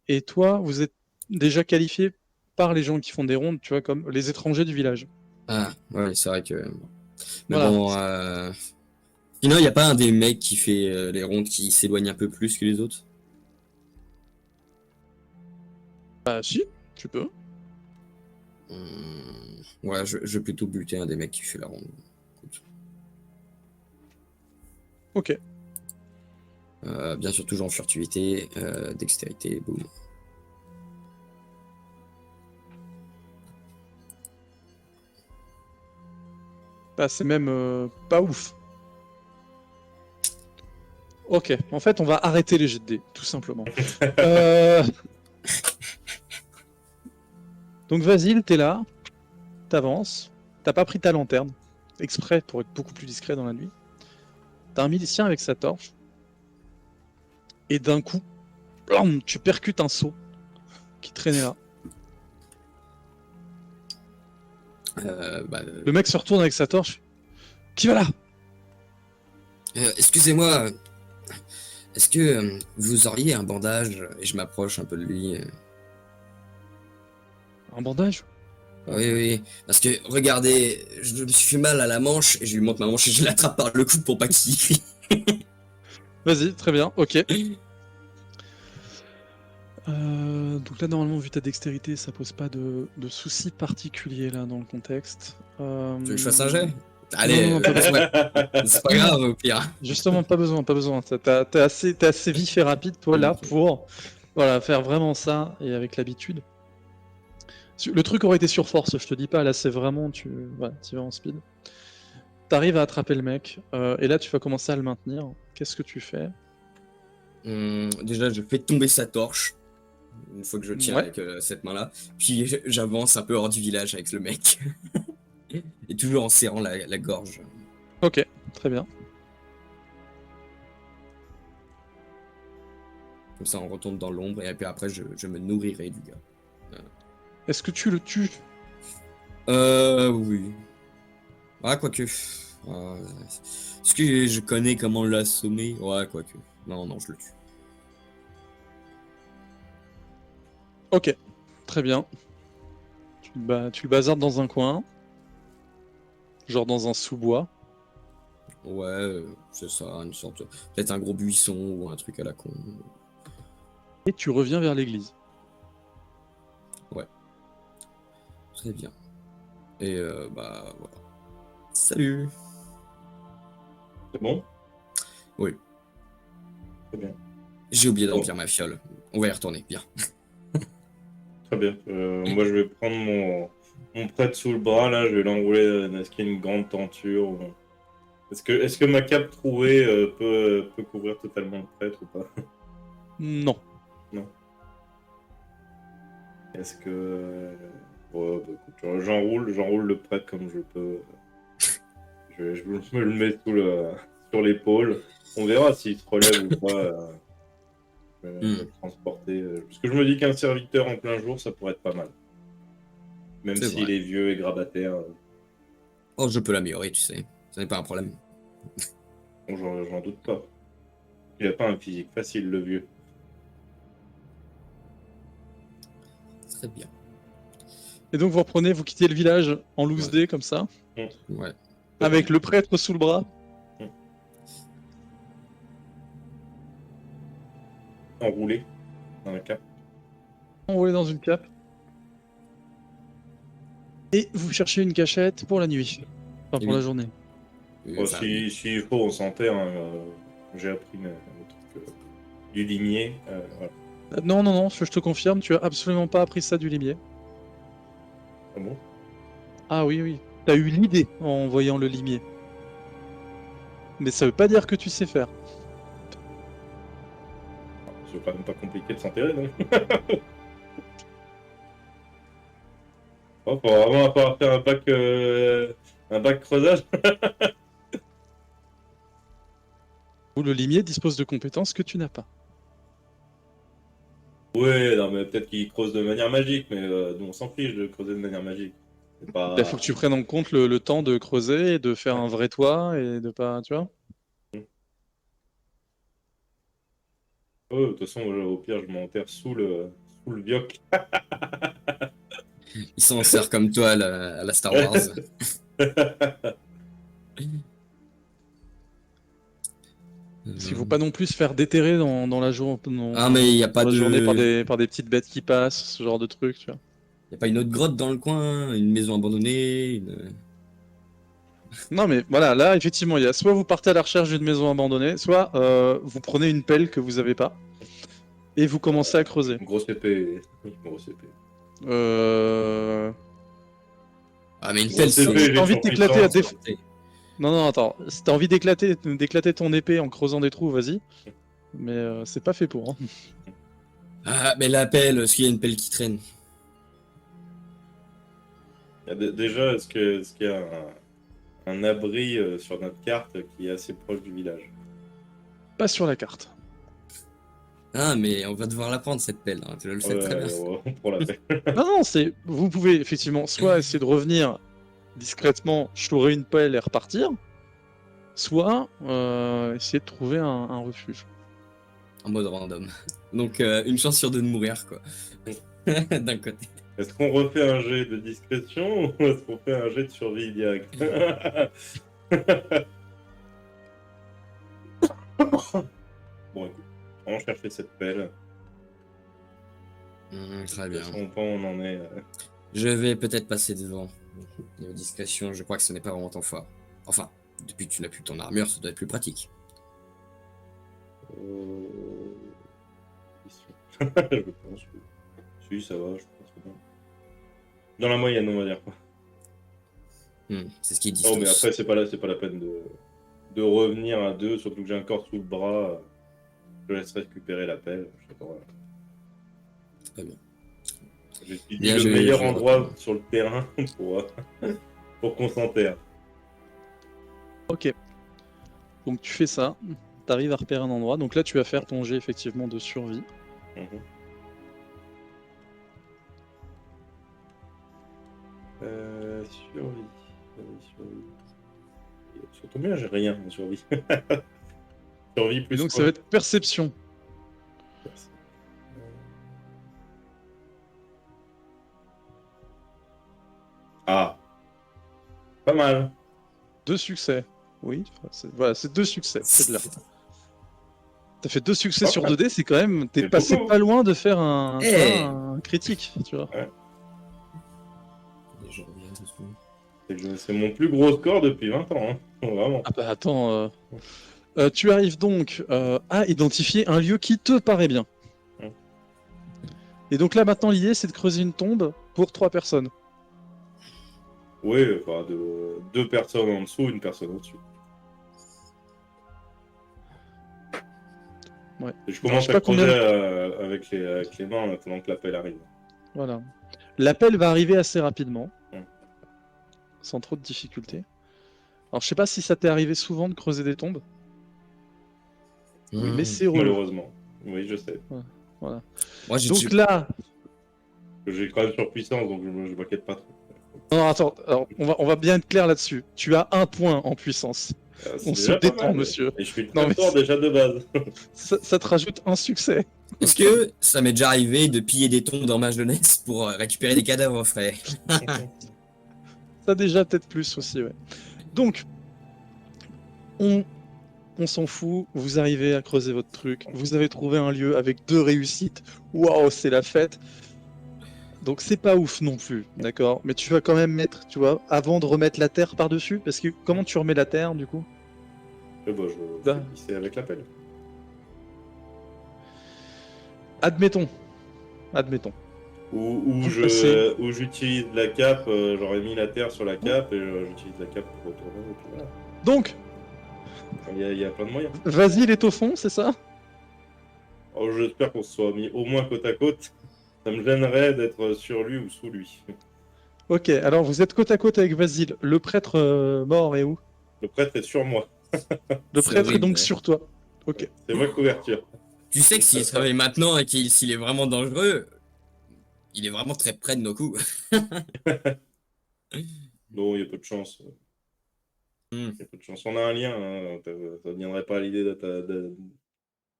et toi, vous êtes déjà qualifié par les gens qui font des rondes, tu vois, comme les étrangers du village. Ah, ouais, c'est vrai que. Mais Voilà. bon, sinon, il n'y a pas un des mecs qui fait les rondes qui s'éloigne un peu plus que les autres? Bah si, tu peux. Ouais, je vais plutôt buter un des mecs qui fait la ronde. Écoute. Ok. Bien sûr, toujours en furtivité, dextérité, boum. Bah c'est même pas ouf. Ok, en fait, on va arrêter les jets de dés, tout simplement. Euh, Donc Vasile, t'es là, t'avances, t'as pas pris ta lanterne, exprès pour être beaucoup plus discret dans la nuit. T'as un milicien avec sa torche, et d'un coup, blam, tu percutes un seau qui traînait là. Bah, Le mec se retourne avec sa torche. Qui va là? excusez-moi, est-ce que vous auriez un bandage? Et je m'approche un peu de lui. Un bandage? Oui, oui, parce que regardez, je me suis fait mal à la manche et je lui montre ma manche et je l'attrape par le cou pour pas qu'il crie. Vas-y, très bien, ok. Donc là, normalement, vu ta dextérité, ça pose pas de soucis particuliers là dans le contexte. Tu veux que je fasse un jet? Allez, non, pas besoin. c'est pas grave au pire. Justement, pas besoin, pas besoin. T'es assez vif et rapide, toi, là, pour voilà, faire vraiment ça, et avec l'habitude. Le truc aurait été sur force, je te dis pas, là, c'est vraiment, tu vas en speed. T'arrives à attraper le mec, et là, tu vas commencer à le maintenir. Qu'est-ce que tu fais? Déjà, je fais tomber sa torche, une fois que je tiens Ouais. avec cette main-là. Puis j'avance un peu hors du village avec le mec. Et toujours en serrant la gorge. Ok, très bien. Comme ça, on retourne dans l'ombre et puis après, je me nourrirai du gars. Est-ce que tu le tues? Oui. Ah, quoique. Est-ce que je connais comment l'assommer? Ouais, quoique. Non, non, je le tue. Ok, très bien. Tu le bazardes dans un coin, genre dans un sous-bois. Ouais, c'est ça, une sorte. Peut-être un gros buisson ou un truc à la con. Et tu reviens vers l'église. Ouais. Très bien. Et bah voilà. Salut. C'est bon? Oui. Très bien. J'ai oublié d'emplir ma fiole. On va y retourner, bien. Très bien. Moi, je vais prendre mon prêtre sous le bras, là, je vais l'enrouler dans ce qui est une grande tenture. Est-ce que ma cape trouée peut couvrir totalement le prêtre ou pas? Non. Non. Est-ce que... Ouais, bah, écoute, j'enroule le prêtre comme je peux. Je me le mets sur l'épaule. On verra s'il se relève ou pas. Je vais le transporter. Parce que je me dis qu'un serviteur en plein jour, ça pourrait être pas mal. Même C'est s'il vrai. est vieux et grabataire. Oh, je peux l'améliorer, tu sais. Ce n'est pas un problème. Bon, j'en doute pas. Il a pas un physique facile, le vieux. Très bien. Et donc vous quittez le village en loose day comme ça, Ouais. avec le prêtre sous le bras. Enroulé dans la cape. Enroulé dans une cape. Et vous cherchez une cachette pour la nuit. Enfin, pour Oui. la journée. Bon, s'il faut, on s'enterre. Hein, j'ai appris le truc du limier. Voilà. Non, je te confirme, tu as absolument pas appris ça du limier. Ah bon? Ah oui. T'as eu l'idée en voyant le limier. Mais ça veut pas dire que tu sais faire. C'est quand même pas compliqué de s'enterrer, non? Oh, faut vraiment pas faire un bac creusage. Où le limier dispose de compétences que tu n'as pas. Ouais, non, mais peut-être qu'il creuse de manière magique, mais nous, on s'en fiche de creuser de manière magique. C'est Il pas... faut que tu prennes en compte le temps de creuser et de faire un vrai toit et de pas, tu vois. De toute façon, au pire, je m'enterre sous le bioc. Ils s'en servent comme toi à la Star Wars. Parce qu'il faut pas non plus se faire déterrer dans la journée, Ah, mais il n'y a pas journée de... par des petites bêtes qui passent, ce genre de trucs, tu vois. Y a pas une autre grotte dans le coin, une maison abandonnée, Non, mais voilà, là, effectivement, il y a soit vous partez à la recherche d'une maison abandonnée, soit vous prenez une pelle que vous avez pas et vous commencez à creuser. Une grosse épée. Une grosse épée. Ah, mais une Grosse pelle, épée, c'est... j'ai T'as envie sur d'éclater à puissance. Non, non, attends. Si t'as envie d'éclater ton épée en creusant des trous, vas-y. Mais c'est pas fait pour. Hein. Ah, mais la pelle, est-ce qu'il y a une pelle qui traîne? Déjà, est-ce qu'il y a un abri sur notre carte qui est assez proche du village? Pas sur la carte. Ah, mais on va devoir la prendre, cette pelle, hein, tu le sais très bien. Ouais, on prend la peine. Non, non, c'est. Vous pouvez effectivement soit essayer de revenir discrètement, chourer une pelle et repartir, soit essayer de trouver un refuge. En mode random. Donc, une chance sur deux de mourir, quoi. D'un côté. Est-ce qu'on refait un jet de discrétion ou est-ce qu'on fait un jet de survie direct? Bon, écoute, on va chercher cette pelle. Très De bien. toute façon, on en est. Je vais peut-être passer devant. Niveau discrétion, je crois que ce n'est pas vraiment ton fort. Enfin, depuis que tu n'as plus ton armure, ça doit être plus pratique. Je pense que. Si, ça va, je pense que bien. Dans la moyenne, on va dire. C'est ce qu'ils disent. Non, mais tous. après, c'est pas la peine de revenir à deux, surtout que j'ai un corps sous le bras. Je laisse récupérer la pelle. Je sais pas, voilà. Très bien. J'ai dit Bien, le meilleur je vais endroit reprendre. sur le terrain pour qu'on s'enterre. Ok. Donc tu fais ça, t'arrives à repérer un endroit. Donc là, tu vas faire ton jet effectivement de survie. Mhm. Survie. Surtout bien, j'ai rien en survie. Survie Et plus donc quoi? ça va être perception. Ah, pas mal. 2 succès. Oui, voilà, c'est 2 succès. C'est bien. T'as fait 2 succès sur 2 dés, c'est quand même. T'es C'est passé beaucoup. pas loin de faire un, tu vois, Hey. un critique, tu vois. Je reviens doucement. C'est mon plus gros score depuis 20 ans. Hein. Vraiment. Ah bah attends. Tu arrives donc à identifier un lieu qui te paraît bien. Mm. Et donc là maintenant l'idée c'est de creuser une tombe pour 3 personnes. Oui, enfin, deux personnes en dessous, une personne au-dessus. Ouais. Et je Alors, commence je sais à pas combien- creuser avec les mains en attendant que l'appel arrive. Voilà. L'appel va arriver assez rapidement. Mm. Sans trop de difficultés. Alors je sais pas si ça t'est arrivé souvent de creuser des tombes. Mmh. Mais c'est relou. Malheureusement. Oui, je sais. Voilà. Moi, j'ai Donc là, J'ai quand même surpuissance, donc je m'inquiète pas trop. non, attends, alors, on va bien être clair là-dessus. Tu as 1 point en puissance. C'est On se déjà pas détend, mal. monsieur. Et je suis Non, très mais fort c'est- déjà de base. Ça te rajoute un succès. Est-ce que ça m'est déjà arrivé de piller des tombes dans ma jeunesse pour récupérer des cadavres frais? Ça déjà peut-être plus aussi, ouais. Donc, on s'en fout, vous arrivez à creuser votre truc, vous avez trouvé un lieu avec 2 réussites, waouh, c'est la fête. Donc c'est pas ouf non plus, d'accord? Mais tu vas quand même mettre, tu vois, avant de remettre la terre par-dessus, parce que comment tu remets la terre du coup? Et bah, je Bah. fais pisser avec l'appel. Admettons. Ou Vous passez. j'utilise la cape, j'aurais mis la terre sur la cape et j'utilise la cape pour retourner. Et puis voilà. Donc, Il y a plein de moyens. vas-y, il est au fond, c'est ça? Oh, j'espère qu'on se soit mis au moins côte à côte. Ça me gênerait d'être sur lui ou sous lui. Ok, alors vous êtes côte à côte avec Vasile. Le prêtre mort est où? Le prêtre est sur moi. Le C'est prêtre est horrible, donc ouais. sur toi. Ok. C'est ma couverture. Tu sais que s'il se réveille maintenant et s'il est vraiment dangereux, il est vraiment très près de nos coups. Non, il y a peu de chance. Hmm. Il y a peu de chance. On a un lien, hein, ça ne viendrait pas à l'idée de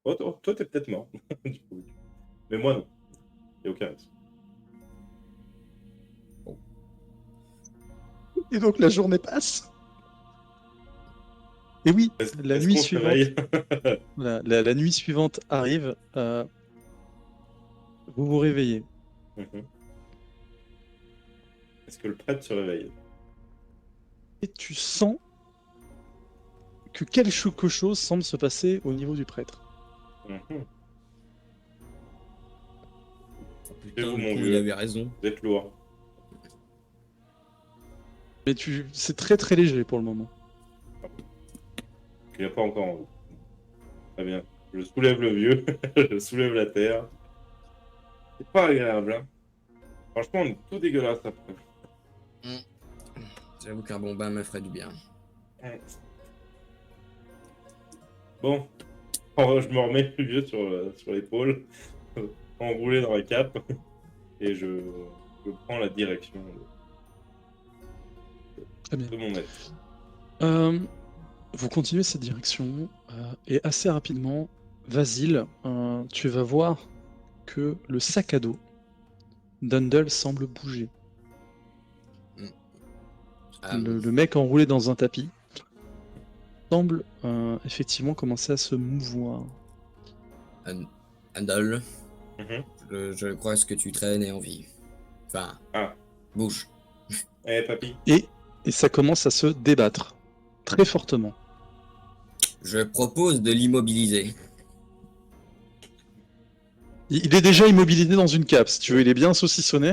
Oh, toi, t'es peut-être mort. Du coup. Mais moi, non. Il n'y a aucun risque. Et donc la journée passe. Et oui, la Est-ce nuit qu'on se suivante, réveille? la nuit suivante arrive. Vous vous réveillez. Mhm. Est-ce que le prêtre se réveille? Et tu sens que quelque chose semble se passer au niveau du prêtre. Mhm. Oh, Et putain, vous, le mon con, il vieux, avait raison. vous êtes lourd. Mais c'est très très léger pour le moment. Il n'y a pas encore en haut. Très bien. Je soulève le vieux, je soulève la terre. C'est pas agréable, hein. Franchement, on est tout dégueulasse après. Hmm. J'avoue qu'un bon bain me ferait du bien. Ouais. Bon, je me remets le vieux sur l'épaule, enroulé dans la cape, et je prends la direction Très bien. de mon maître. Vous continuez cette direction et assez rapidement, Vasile, tu vas voir que le sac à dos d'Undle semble bouger. Ah, Le mec enroulé dans un tapis semble effectivement commencer à se mouvoir. Handel, Mhm. je crois que tu traînes est en vie. Enfin, Ah, bouge. papy. Et ça commence à se débattre très fortement. Je propose de l'immobiliser. Il est déjà immobilisé dans une cape, si tu veux, il est bien saucissonné.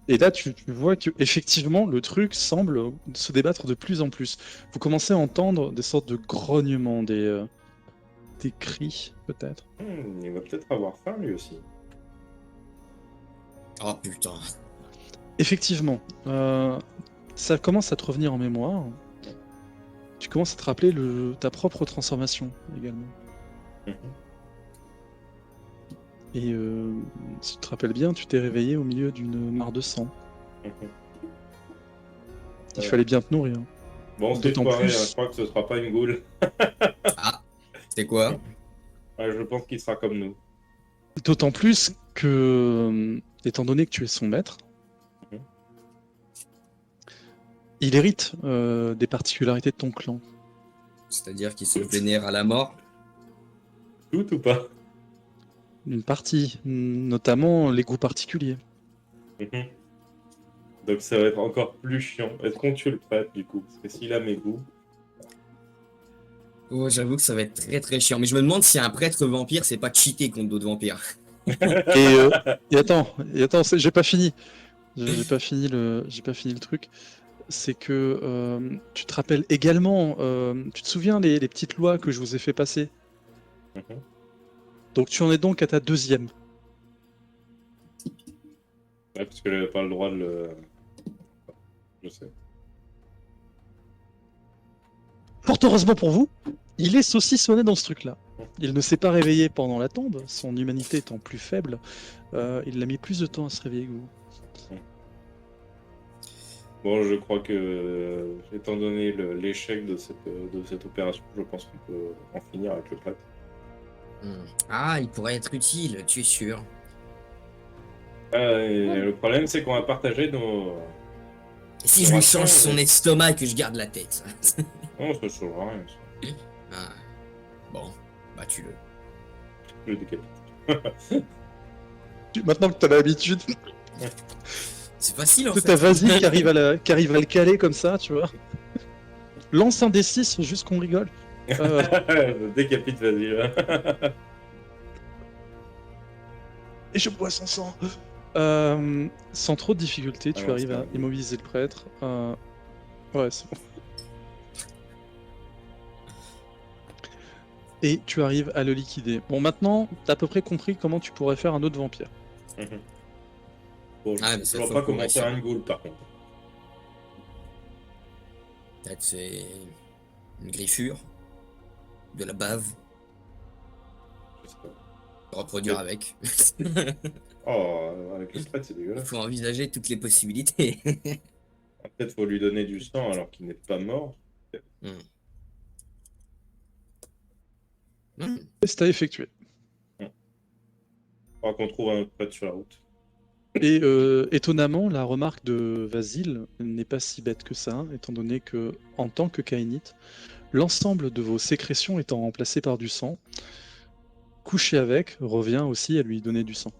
Et là, tu vois que effectivement, le truc semble se débattre de plus en plus. Vous commencez à entendre des sortes de grognements, des cris, peut-être. Il va peut-être avoir faim lui aussi. Oh putain. Effectivement, ça commence à te revenir en mémoire. Tu commences à te rappeler ta propre transformation également. Mhm. Et si tu te rappelles bien, tu t'es réveillé au milieu d'une mare de sang. Mhm. Il fallait bien te nourrir. Bon, c'est D'autant soirée, hein, plus, je crois que ce sera pas une goule. Ah, c'est quoi? Ouais, je pense qu'il sera comme nous. d'autant plus que, étant donné que tu es son maître, Mhm. il hérite des particularités de ton clan. C'est-à-dire qu'il se vénère à la mort? Tout ou pas? Une partie, notamment les goûts particuliers. Mhm. Donc ça va être encore plus chiant. Est-ce qu'on tue le prêtre du coup? Parce que s'il a mes goûts. Oh, j'avoue que ça va être très très chiant. Mais je me demande si un prêtre vampire, c'est pas cheaté contre d'autres vampires. Et, euh, et attends, j'ai pas fini. J'ai pas fini le truc. C'est que tu te rappelles également, tu te souviens les petites lois que je vous ai fait passer. Mhm. Donc tu en es donc à ta deuxième. Ouais, parce que j'avais pas le droit de le. Je sais. Fort heureusement pour vous, il est saucissonné dans ce truc-là. Il ne s'est pas réveillé pendant la tombe, son humanité étant plus faible. Il a mis plus de temps à se réveiller que vous. Bon, je crois que, étant donné l'échec de cette opération, je pense qu'on peut en finir avec le prêtre. Ah, il pourrait être utile, tu es sûr? Et le problème, c'est qu'on va partager nos. Et si nos je lui rations, change son mais- estomac et que je garde la tête? Non, ça ne changera rien. Ça. Ah, bon, bah tu le. Je le décapite. Maintenant que tu as l'habitude, C'est facile en t'as fait. Vasile qui arrive à le caler comme ça, tu vois. Lance un D6 juste qu'on rigole. Je décapite, vas-y. Et je bois son sang. Sans trop de difficulté, tu non, arrives c'est à un- immobiliser le prêtre. Ouais, c'est bon. Et tu arrives à le liquider. Bon, maintenant, t'as à peu près compris comment tu pourrais faire un autre vampire. Mhm. Bon, je Ah, sais mais ça toujours faut pas comment progresser. faire une goule, par contre. Peut-être c'est une griffure, de la bave. Je sais pas. Reproduire avec. Oh, avec le spread, c'est Il dégueulasse. faut envisager toutes les possibilités. Peut-être faut lui donner du sang alors qu'il n'est pas mort. Hmm. Hmm. Test à effectuer. Faudra qu'on trouve un autre prêtre sur la route. Et étonnamment, la remarque de Vasile n'est pas si bête que ça, étant donné que, en tant que Kainite, l'ensemble de vos sécrétions étant remplacées par du sang, coucher avec revient aussi à lui donner du sang.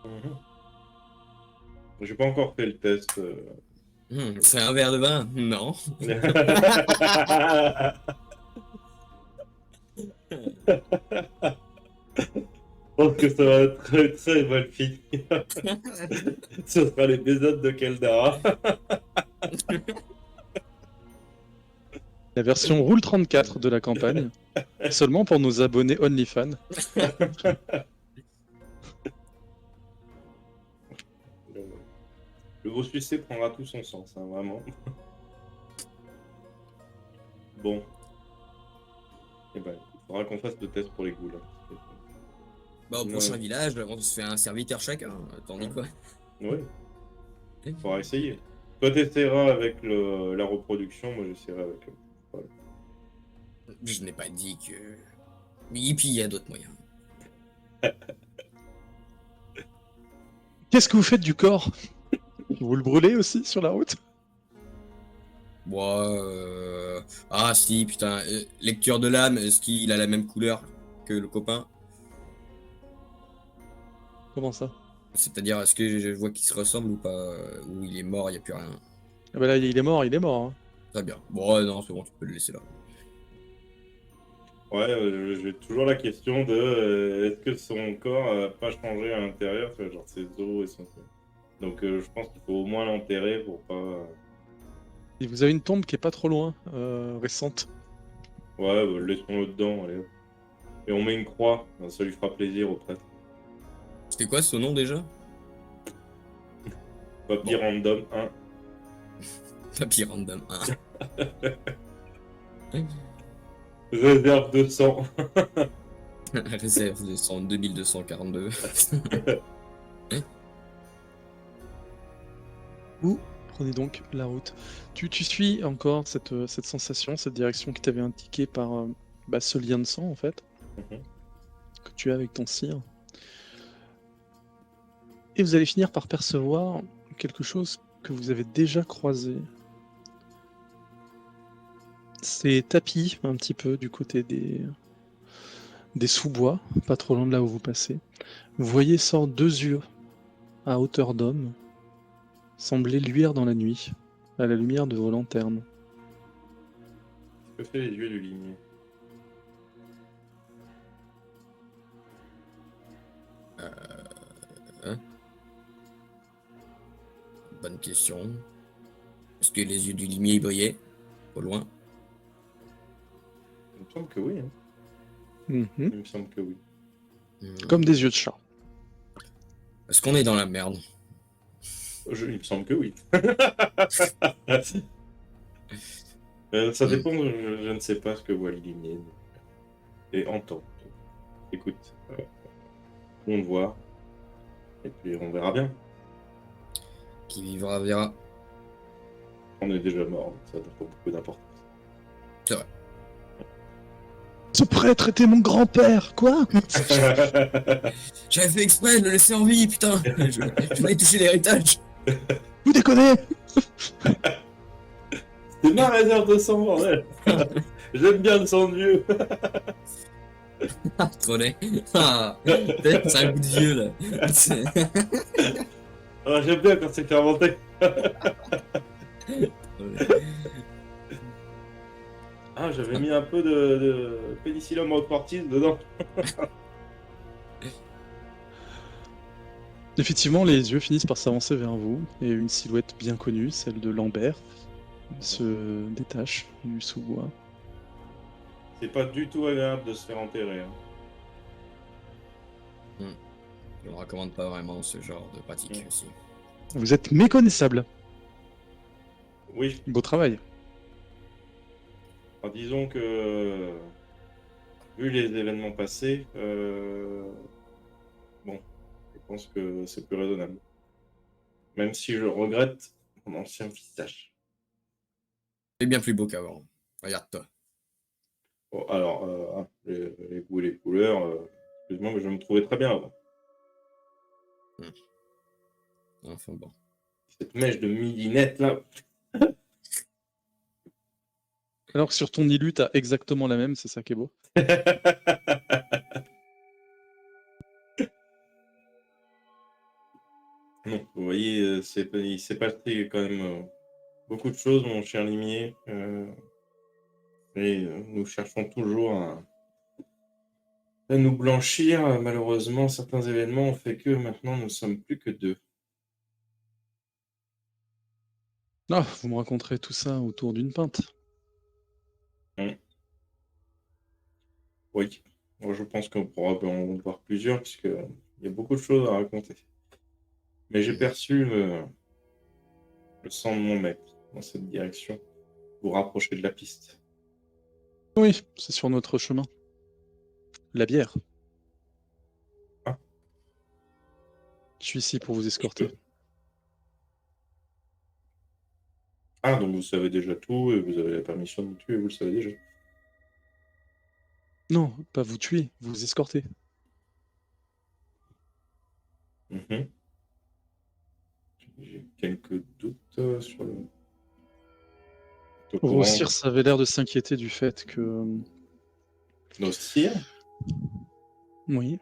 Mhm. J'ai pas encore fait le test. C'est un verre de vin? Non. Je pense que ça va être très très mal fini. Ce sera l'épisode de Keldara. La version Rule 34 de la campagne, seulement pour nos abonnés OnlyFans. Le veau sucé prendra tout son sens, hein, vraiment. Bon. Eh ben, il faudra qu'on fasse le test pour les ghouls. Hein. Bah, au prochain village, on se fait un serviteur chacun. T'en dis quoi? Oui, il faudra essayer. Toi, t'essaieras avec la reproduction, moi j'essaierai avec... Je n'ai pas dit que... Et puis il y a d'autres moyens. Qu'est-ce que vous faites du corps? Vous le brûlez aussi sur la route? Ah si, putain. Lecture de l'âme, est-ce qu'il a la même couleur que le copain? Comment ça? C'est-à-dire, est-ce que je vois qu'il se ressemble ou pas? Ou il est mort, il n'y a plus rien. Ah bah là, il est mort, il est mort. Hein. Très bien. Bon, ouais, non, c'est bon, tu peux le laisser là. Ouais, j'ai toujours la question de est-ce que son corps n'a pas changé à l'intérieur, tu vois, genre ses os et son... Donc je pense qu'il faut au moins l'enterrer pour pas... Et vous avez une tombe qui est pas trop loin, récente. Ouais, bah, laissons-le dedans, allez. Et on met une croix, ça lui fera plaisir au prêtre. C'était quoi son nom déjà? Papier random 1. Papier random 1. Réserve de sang. Réserve de 100, 2242. Vous prenez donc la route. Tu suis encore cette sensation, cette direction qui t'avait indiquée par ce lien de sang en fait, que tu as avec ton cire. Et vous allez finir par percevoir quelque chose que vous avez déjà croisé. C'est tapis un petit peu du côté des sous-bois, pas trop loin de là où vous passez. Vous voyez sortent deux yeux à hauteur d'homme, sembler luire dans la nuit, à la lumière de vos lanternes. Que fait les yeux du ligné? Bonne question. Est-ce que les yeux du limier brillaient au loin? Il me semble que oui. Hein. Mhm. Il me semble que oui. Comme des yeux de chat. Est-ce qu'on est dans la merde? Il me semble que oui. Ça dépend, je ne sais pas ce que voit le ligné. Et entend. Écoute, on le voit. Et puis on verra bien. Qui vivra verra. On est déjà mort, donc ça n'a pas beaucoup d'importance. C'est vrai. Ce prêtre était mon grand-père, quoi? J'avais fait exprès de le laisser en vie, putain. Je voulais toucher l'héritage. Vous déconnez? C'est ma réserve de sang, bordel. J'aime bien le sang de vieux. Trop laid. Ah, c'est un coup de vieux là. Ah, j'aime bien quand c'est fermenté. Ah, j'avais mis un peu de pénicillium roquefortis dedans. Effectivement, les yeux finissent par s'avancer vers vous, et une silhouette bien connue, celle de Lambert, se détache du sous-bois. C'est pas du tout agréable de se faire enterrer. Hein. Je ne recommande pas vraiment ce genre de pratique aussi. Vous êtes méconnaissable. Oui, Beau travail. disons que vu les événements passés, bon, je pense que c'est plus raisonnable. Même si je regrette mon ancien visage. C'est bien plus beau qu'avant. Regarde-toi. Bon, alors, les goûts et les couleurs, excuse-moi, mais je me trouvais très bien avant. Enfin bon. Cette mèche de midinette là. Alors que sur ton Ilu, t'as exactement la même, c'est ça qui est beau. Non, vous voyez, il s'est passé quand même beaucoup de choses, mon cher limier. Et nous cherchons toujours à nous blanchir. Malheureusement, certains événements ont fait que maintenant nous ne sommes plus que deux. Ah, vous me raconterez tout ça autour d'une pinte. Oui, moi, je pense qu'on pourra en voir plusieurs, puisqu'il y a beaucoup de choses à raconter. Mais j'ai perçu le sang de mon maître dans cette direction, vous rapprocher de la piste. Oui, c'est sur notre chemin. La bière. Ah. Je suis ici pour vous escorter. Ah, donc vous savez déjà tout, et vous avez la permission de me tuer, vous le savez déjà. Non, pas vous tuer, vous escorter. Mhm. J'ai quelques doutes sur le... Au courant. Rossir avait l'air de s'inquiéter du fait que... Nos sires? Oui.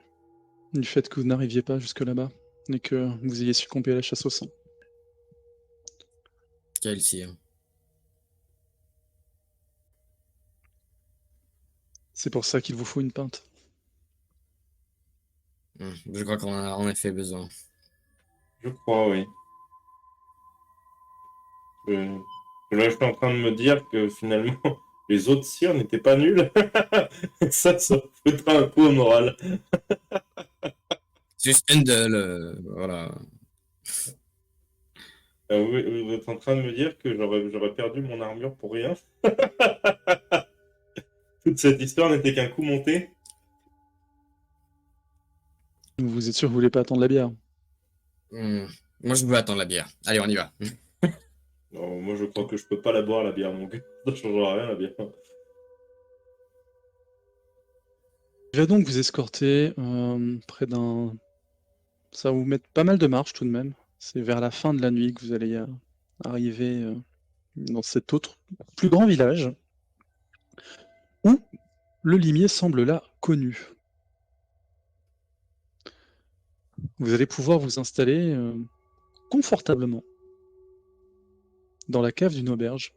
Du fait que vous n'arriviez pas jusque là-bas. Et que vous ayez succombé à la chasse au sang. Quel cire? C'est pour ça qu'il vous faut une pinte. Je crois qu'on en a en effet besoin. Je crois, oui. Là, je suis en train de me dire que finalement, les autres sires n'étaient pas nuls. Ça foutra un coup au moral. Juste voilà. Vous êtes en train de me dire que j'aurais perdu mon armure pour rien? Toute cette histoire n'était qu'un coup monté? Vous êtes sûr que vous voulez pas attendre la bière? Moi, je veux attendre la bière. Allez, on y va. Non, moi, je crois que je peux pas la boire, la bière, donc ça changera rien, la bière. Je vais donc vous escorter près d'un... Ça va vous mettre pas mal de marche tout de même. C'est vers la fin de la nuit que vous allez arriver dans cet autre, plus grand village, où le limier semble là connu. Vous allez pouvoir vous installer confortablement dans la cave d'une auberge.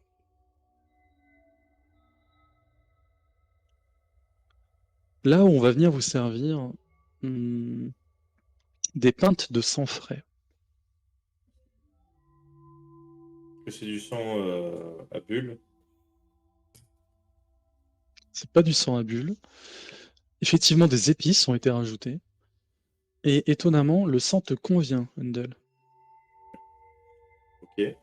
Là où on va venir vous servir des pintes de sang frais. Que c'est du sang à bulles. C'est pas du sang à bulles. Effectivement, des épices ont été rajoutées. Et étonnamment, le sang te convient, Handel. Ok.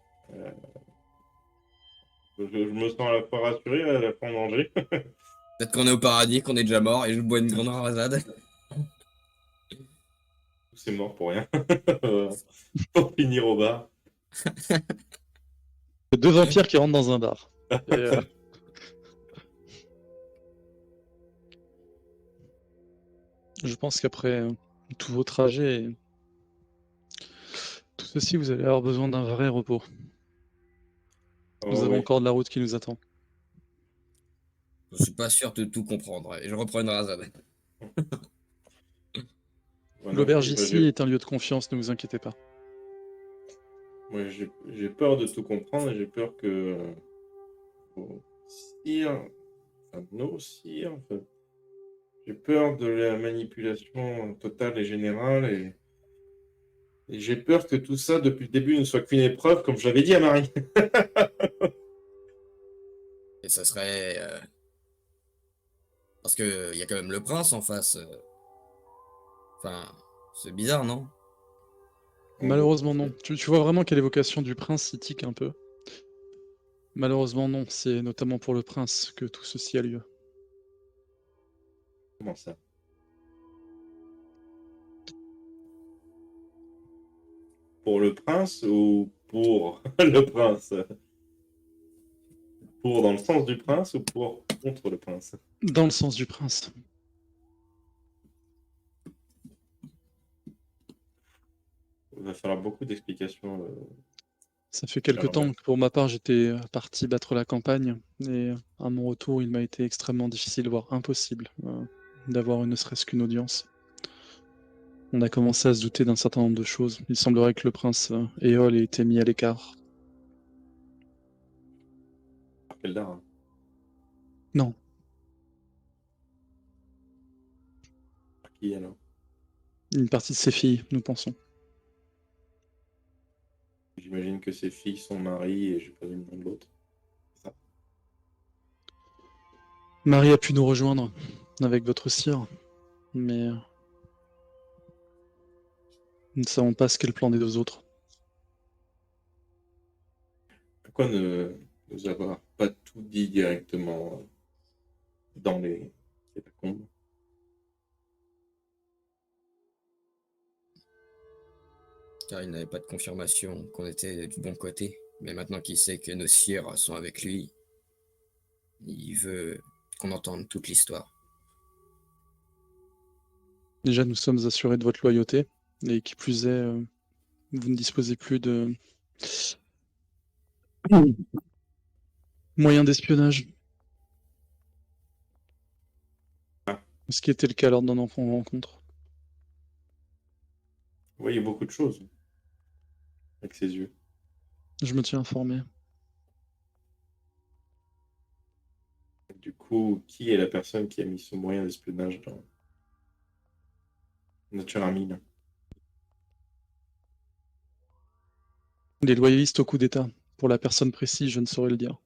Je me sens à la fois rassuré et à la fois en danger. Peut-être qu'on est au paradis, qu'on est déjà mort et je bois une grande rasade. C'est mort pour rien. Pour finir au bar. Deux vampires qui rentrent dans un bar. Et, je pense qu'après tous vos trajets, tout ceci, vous allez avoir besoin d'un vrai repos. Nous Oh, avons oui. encore de la route qui nous attend. Je suis pas sûr de tout comprendre et je reprends une rasade. Ouais, L'auberge non, ici est un lieu de confiance, ne vous inquiétez pas. moi, j'ai peur de tout comprendre et j'ai peur que vos sires, enfin, nos sires, enfin, j'ai peur de la manipulation totale et générale et j'ai peur que tout ça, depuis le début, ne soit qu'une épreuve, comme je l'avais dit à Marie. Et ça serait... Parce que y a quand même le prince en face. Enfin, c'est bizarre, non? Malheureusement non. Tu vois vraiment qu'à l'évocation du prince, il tique un peu. Malheureusement non, c'est notamment pour le prince que tout ceci a lieu. Comment ça? Pour le prince ou pour le prince? Pour dans le sens du prince ou pour contre le prince? Dans le sens du prince. Il va falloir beaucoup d'explications. Ça fait quelque Alors, temps que pour ma part, j'étais parti battre la campagne et à mon retour, il m'a été extrêmement difficile, voire impossible, d'avoir ne serait-ce qu'une audience. On a commencé à se douter d'un certain nombre de choses. Il semblerait que le prince Éole ait été mis à l'écart. Keldar, hein. Non, Qui alors? une partie de ses filles, nous pensons. J'imagine que ses filles sont mariées et j'ai pas vu le nom de l'autre. Ça. Marie a pu nous rejoindre avec votre sire, mais nous ne savons pas ce qu'est le plan des deux autres. Pourquoi ne nous avoir pas tout dit directement dans les catacombes? Car il n'avait pas de confirmation qu'on était du bon côté. Mais maintenant qu'il sait que nos sires sont avec lui, il veut qu'on entende toute l'histoire. Déjà, nous sommes assurés de votre loyauté, et qui plus est, vous ne disposez plus de moyens d'espionnage. Ah. Ce qui était le cas lors de notre rencontre. Vous voyez beaucoup de choses avec ses yeux. Je me tiens informé. Du coup, qui est la personne qui a mis ce moyen d'espionnage dans notre cher ami là? Les loyalistes au coup d'État. Pour la personne précise, je ne saurais le dire.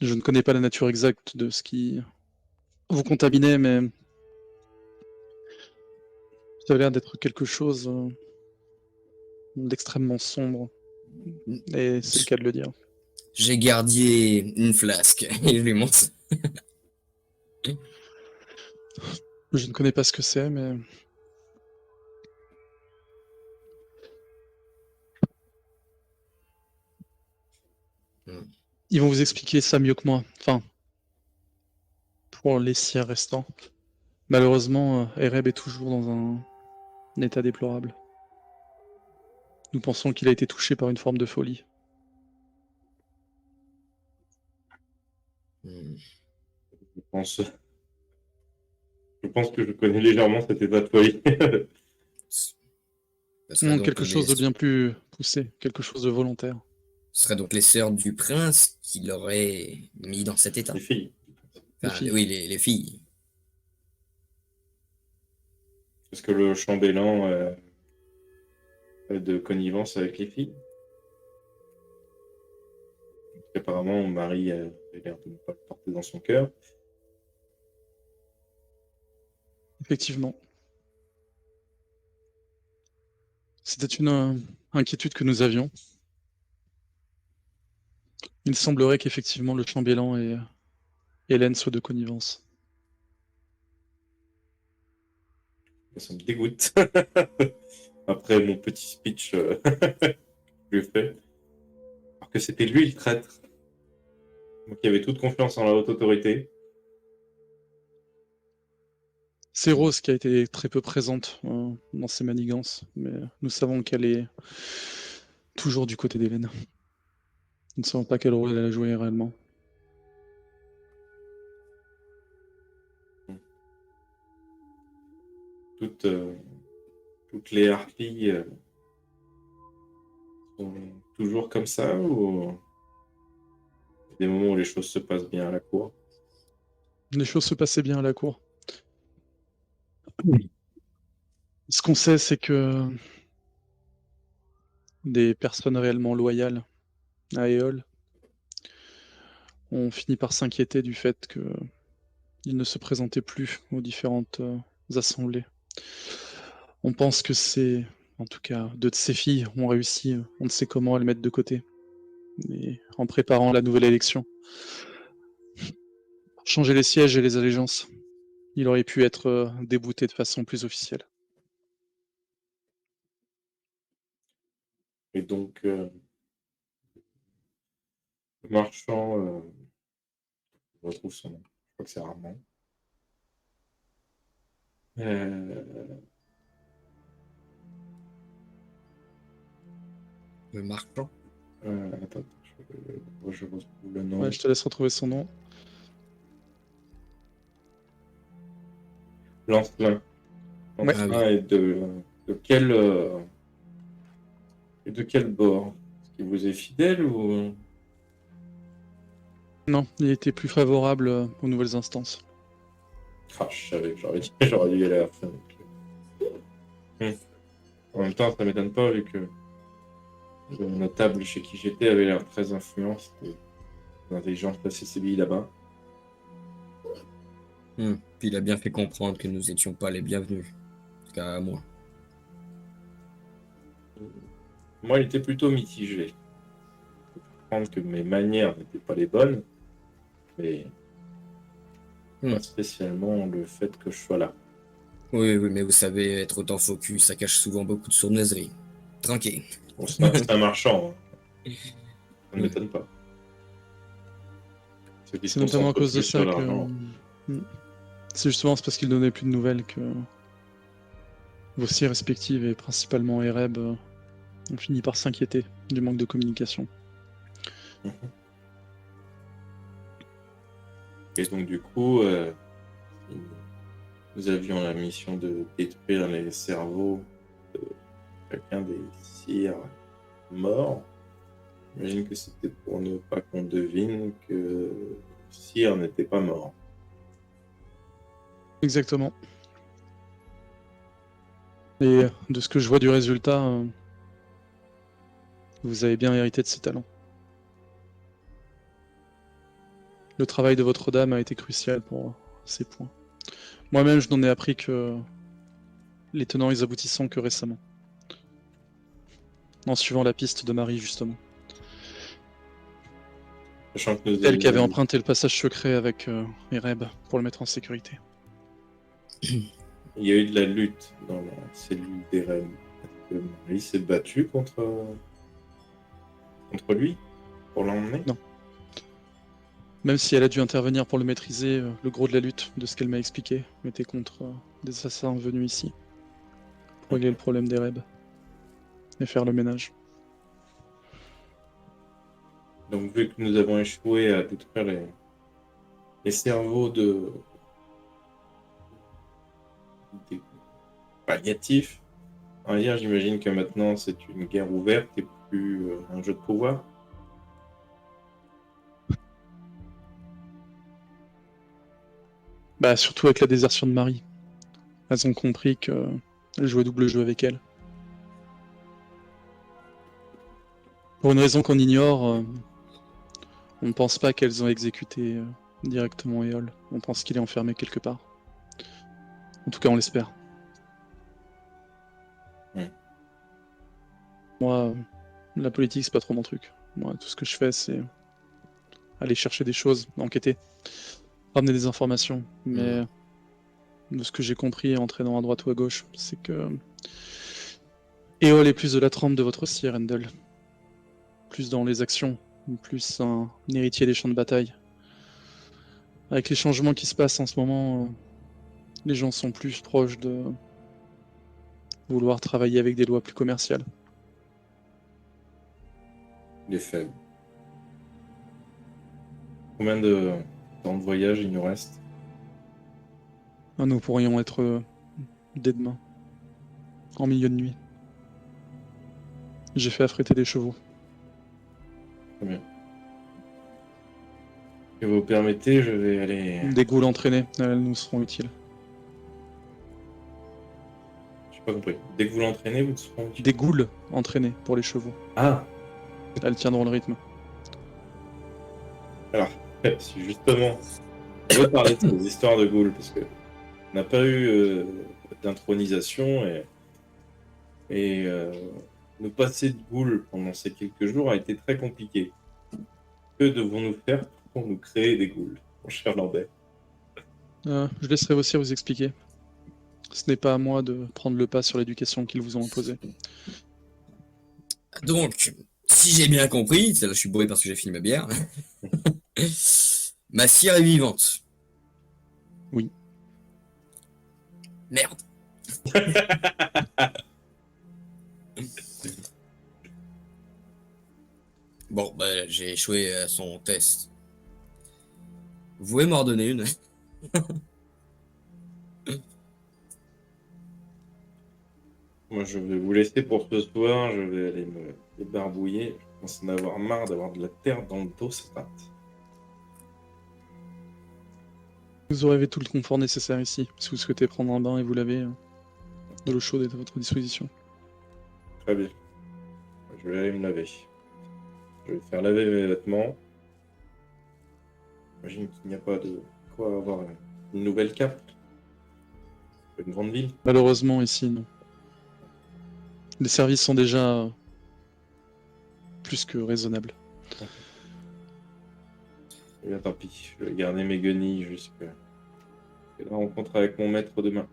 Je ne connais pas la nature exacte de ce qui vous contaminait, mais ça a l'air d'être quelque chose d'extrêmement sombre. Et c'est le cas de le dire. J'ai gardé une flasque et je lui montre. Je ne connais pas ce que c'est, mais ils vont vous expliquer ça mieux que moi. Enfin, pour les sires restants. Malheureusement, Ereb est toujours dans un état déplorable. Nous pensons qu'il a été touché par une forme de folie. Je pense que je connais légèrement cet état de folie. Non, quelque chose de bien plus poussé, quelque chose de volontaire. Ce serait donc les sœurs du prince qui l'auraient mis dans cet état. Les filles. Enfin, Les filles. Oui, les filles. Est-ce que le chambellan de connivence avec les filles? Apparemment, Marie a l'air de ne pas le porter dans son cœur. Effectivement. C'était une inquiétude que nous avions. Il semblerait qu'effectivement le chambellan et Hélène soient de connivence. Ça me dégoûte. Après mon petit speech que je lui ai fait. Alors que c'était lui le traître. Moi qui avais toute confiance en la haute autorité. C'est Rose qui a été très peu présente dans ces manigances, mais nous savons qu'elle est toujours du côté d'Hélène. Nous ne savons pas quel rôle elle a joué réellement. Toutes les harpies sont toujours comme ça ou il y a des moments où les choses se passent bien à la cour? Les choses se passaient bien à la cour. Ce qu'on sait, c'est que des personnes réellement loyales à Éole ont fini par s'inquiéter du fait qu'il ne se présentait plus aux différentes assemblées. On pense que c'est, en tout cas, deux de ses filles ont réussi, on ne sait comment, à le mettre de côté. Et en préparant la nouvelle élection. Changer les sièges et les allégeances. il aurait pu être débouté de façon plus officielle. Et donc, le marchand, je retrouve son nom. Je crois que c'est Armand. Euh, Le marchand. attends, je retrouve le Ouais, nom. je te laisse retrouver son nom. Lancelin. Ouais. Ah oui. Lancelin est de quel bord? Est-ce qu'il vous est fidèle ou... Non, il était plus favorable aux nouvelles instances. Ah, je savais que j'aurais dû y aller à la fin. En même temps, ça m'étonne pas vu que le notable chez qui j'étais avait l'air très influent. C'était une intelligence assez séville là-bas. Puis il a bien fait comprendre que nous étions pas les bienvenus. En tout cas, à moi. Moi, il était plutôt mitigé. Je peux comprendre que mes manières n'étaient pas les bonnes, mais pas spécialement le fait que je sois là. Oui, mais vous savez, être autant focus, ça cache souvent beaucoup de sournoiserie. Tranquille. Bon, c'est un marchand, hein. Ça ne m'étonne pas. Ceux qui se C'est notamment à concentrent cause de plus sur ça que... l'argent. C'est justement parce qu'il donnait plus de nouvelles que vos sires respectives et principalement Ereb ont fini par s'inquiéter du manque de communication. Et donc, du coup, nous avions la mission de détruire les cerveaux de chacun des sires morts. J'imagine que c'était pour ne pas qu'on devine que le sire n'était pas mort. Exactement. Et de ce que je vois du résultat, vous avez bien hérité de ses talents. Le travail de votre dame a été crucial pour ces points. Moi-même, je n'en ai appris que les tenants et les aboutissants que récemment. En suivant la piste de Marie, justement. Sachant que nous Elle qui avait avions... emprunté le passage secret avec Ereb pour le mettre en sécurité. Il y a eu de la lutte dans la cellule des reines. Est-ce que Marie s'est battue contre lui pour l'emmener? Non. Même si elle a dû intervenir pour le maîtriser, le gros de la lutte, de ce qu'elle m'a expliqué, était contre des assassins venus ici pour régler le problème d'Ereb et faire le ménage. Donc, vu que nous avons échoué à détruire les cerveaux des palliatifs, on va dire, j'imagine que maintenant c'est une guerre ouverte et plus un jeu de pouvoir. Bah, surtout avec la désertion de Marie. Elles ont compris qu'elle jouait double jeu avec elle. Pour une raison qu'on ignore, on ne pense pas qu'elles ont exécuté directement Éole. On pense qu'il est enfermé quelque part. En tout cas, on l'espère. Moi, la politique, c'est pas trop mon truc. Moi, tout ce que je fais, c'est aller chercher des choses, enquêter, ramener des informations. Mais de ce que j'ai compris en traînant à droite ou à gauche, c'est que Éole est plus de la trempe de votre sire, Rendel. Plus dans les actions, plus un héritier des champs de bataille. Avec les changements qui se passent en ce moment, les gens sont plus proches de vouloir travailler avec des lois plus commerciales. Il est faible. Combien de temps de voyage il nous reste? Nous pourrions être dès demain, en milieu de nuit. J'ai fait affréter des chevaux. Très bien. Si vous permettez, je vais aller... Des goules entraînées, elles nous seront utiles. J'ai pas compris. Dès que vous l'entraînez, vous serez utile. Des goules entraînées pour les chevaux. Ah! Elles tiendront le rythme. Alors, si justement, on veut parler de ces histoires de ghouls, parce que on n'a pas eu d'intronisation et nous passer de ghouls pendant ces quelques jours a été très compliqué. Que devons-nous faire pour nous créer des ghouls, mon cher Lambert? Je laisserai vos sires vous expliquer. Ce n'est pas à moi de prendre le pas sur l'éducation qu'ils vous ont imposée. Donc, si j'ai bien compris, là je suis bourré parce que j'ai fini ma bière. Ma sire est vivante. Oui. Merde. Bon, bah, j'ai échoué à son test. Vous pouvez m'en donner une? Moi, je vais vous laisser pour ce soir. Je vais aller me débarbouiller. Je commence à en avoir marre d'avoir de la terre dans le dos. Ça rate. Vous aurez tout le confort nécessaire ici, si vous souhaitez prendre un bain et vous laver. De l'eau chaude est à votre disposition. Très bien. Je vais aller me laver. Je vais faire laver mes vêtements. J'imagine qu'il n'y a pas de quoi avoir une nouvelle cape. Une grande ville. Malheureusement, ici, non. Les services sont déjà plus que raisonnables. Eh bien, tant pis. Je vais garder mes guenilles jusqu'à la rencontre avec mon maître demain.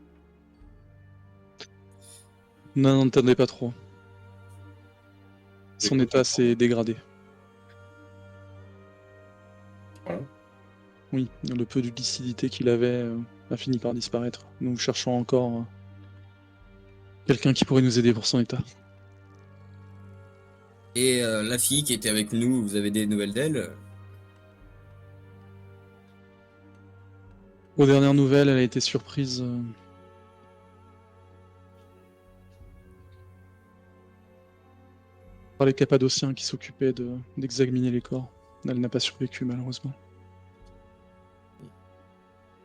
Non, n'entendez pas trop. Son Écoute, état s'est dégradé. Voilà. Oui, le peu de lucidité qu'il avait a fini par disparaître. Nous cherchons encore quelqu'un qui pourrait nous aider pour son état. Et la fille qui était avec nous, vous avez des nouvelles d'elle? Aux dernières nouvelles, elle a été surprise par les Cappadociens qui s'occupaient d'examiner les corps. Elle n'a pas survécu, malheureusement.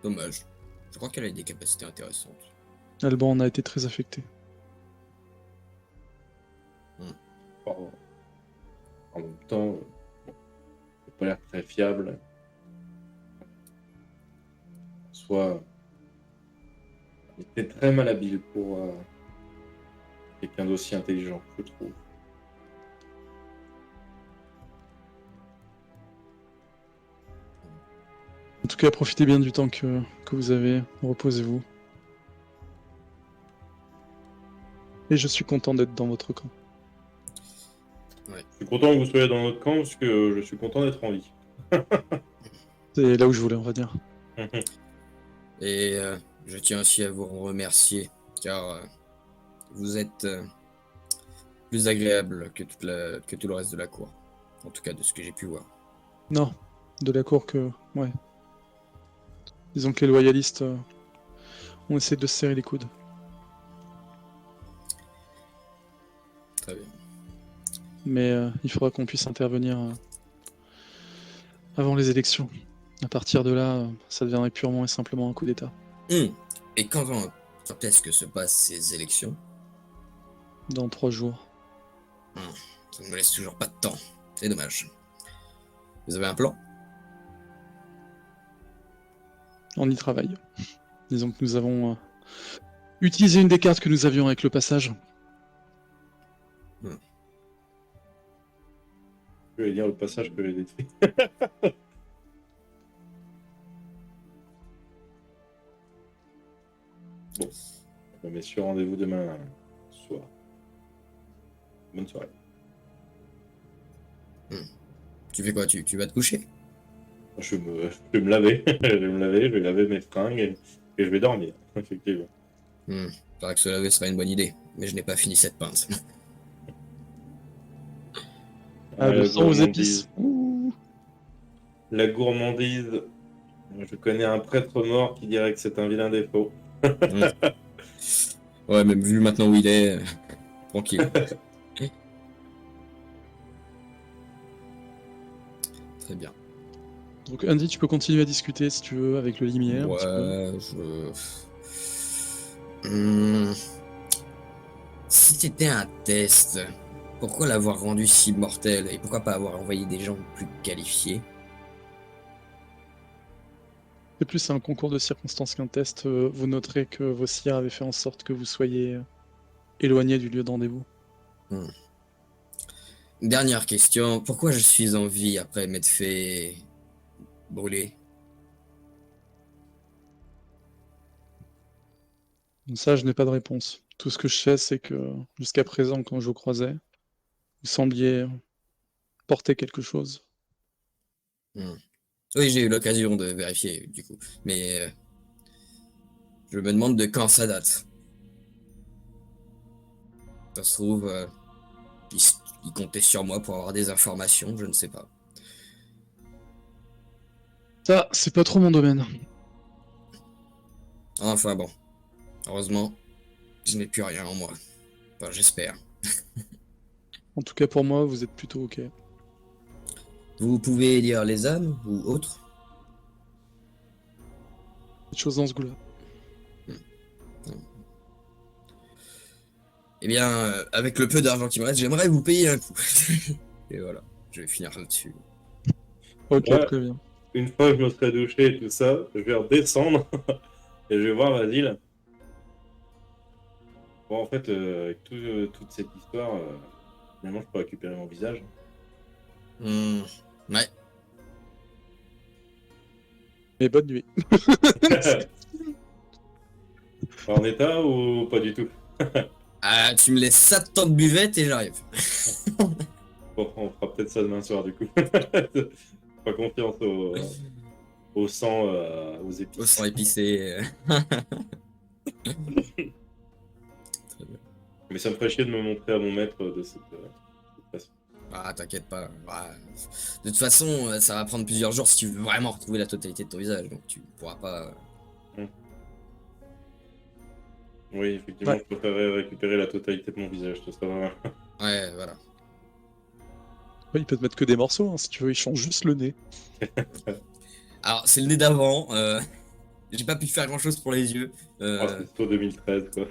Dommage. Je crois qu'elle a des capacités intéressantes. Alban en a été très affecté. En même temps, il n'a pas l'air très fiable. Soit, il était très malhabile pour quelqu'un d'aussi intelligent, je trouve. En tout cas, profitez bien du temps que vous avez. Reposez-vous. Et je suis content d'être dans votre camp. Ouais. Je suis content que vous soyez dans notre camp parce que je suis content d'être en vie. C'est là où je voulais, on va dire. Et je tiens aussi à vous remercier, car vous êtes plus agréable que tout le reste de la cour. En tout cas, de ce que j'ai pu voir. Non, de la cour que... Ouais. Disons que les loyalistes ont essayé de se serrer les coudes. Très bien. Mais il faudra qu'on puisse intervenir avant les élections. À partir de là, ça deviendrait purement et simplement un coup d'État. Et quand est-ce que se passent ces élections? Dans 3 jours. Ça ne me laisse toujours pas de temps. C'est dommage. Vous avez un plan? On y travaille. Disons que nous avons utilisé une des cartes que nous avions avec le passage. Je vais lire le passage que j'ai détruit. Bon, messieurs, rendez-vous demain soir. Bonne soirée. Tu fais quoi? Tu vas te coucher? Je vais me laver. Je vais laver mes fringues et je vais dormir, effectivement. Paraît que se laver serait une bonne idée, mais je n'ai pas fini cette pinte. Le sang aux gourmandise. épices. Ouh. La gourmandise. Je connais un prêtre mort qui dirait que c'est un vilain défaut. Ouais, même vu maintenant où il est, tranquille. Très bien. Donc Andy, tu peux continuer à discuter si tu veux avec le limière. un petit peu. Si c'était un test, pourquoi l'avoir rendu si mortel et pourquoi pas avoir envoyé des gens plus qualifiés? C'est plus un concours de circonstances qu'un test. Vous noterez que vos sires avaient fait en sorte que vous soyez éloigné du lieu de rendez-vous. Dernière question, pourquoi je suis en vie après m'être fait brûler? Ça, je n'ai pas de réponse. Tout ce que je sais, c'est que jusqu'à présent, quand je vous croisais, vous sembliez porter quelque chose. Hmm. Oui, j'ai eu l'occasion de vérifier, du coup. Mais je me demande de quand ça date. Ça se trouve, il, il comptait sur moi pour avoir des informations, je ne sais pas. Ça, c'est pas trop mon domaine. Enfin bon, heureusement, je n'ai plus rien en moi. Enfin, j'espère. En tout cas, pour moi, vous êtes plutôt OK. Vous pouvez lire les âmes ou autres? Des choses dans ce goût-là. Eh bien, avec le peu d'argent qui me reste, j'aimerais vous payer un coup. Et voilà, je vais finir là-dessus. OK, Ouais, très bien. une fois que je me serai douché et tout ça, je vais redescendre et je vais voir Vasile. Bon, en fait, avec toute cette histoire, finalement, je peux récupérer mon visage. Hmm, ouais. Mais bonne nuit. En état ou pas du tout? Ah, tu me laisses ça de temps de buvette et j'arrive. Bon, on fera peut-être ça demain soir, du coup. Pas confiance au sang, aux Au épices. sang épicé. Mais ça me ferait chier de me montrer à mon maître de cette façon. Ah, t'inquiète pas. Ah, de toute façon, ça va prendre plusieurs jours si tu veux vraiment retrouver la totalité de ton visage. Donc tu pourras pas. Oui, effectivement, Ouais. je préférerais récupérer la totalité de mon visage, ce serait vraiment... Ouais, voilà. Ouais, il peut te mettre que des morceaux, hein, si tu veux, il change juste le nez. Alors, c'est le nez d'avant. J'ai pas pu faire grand chose pour les yeux. Oh, c'est plutôt 2013, quoi.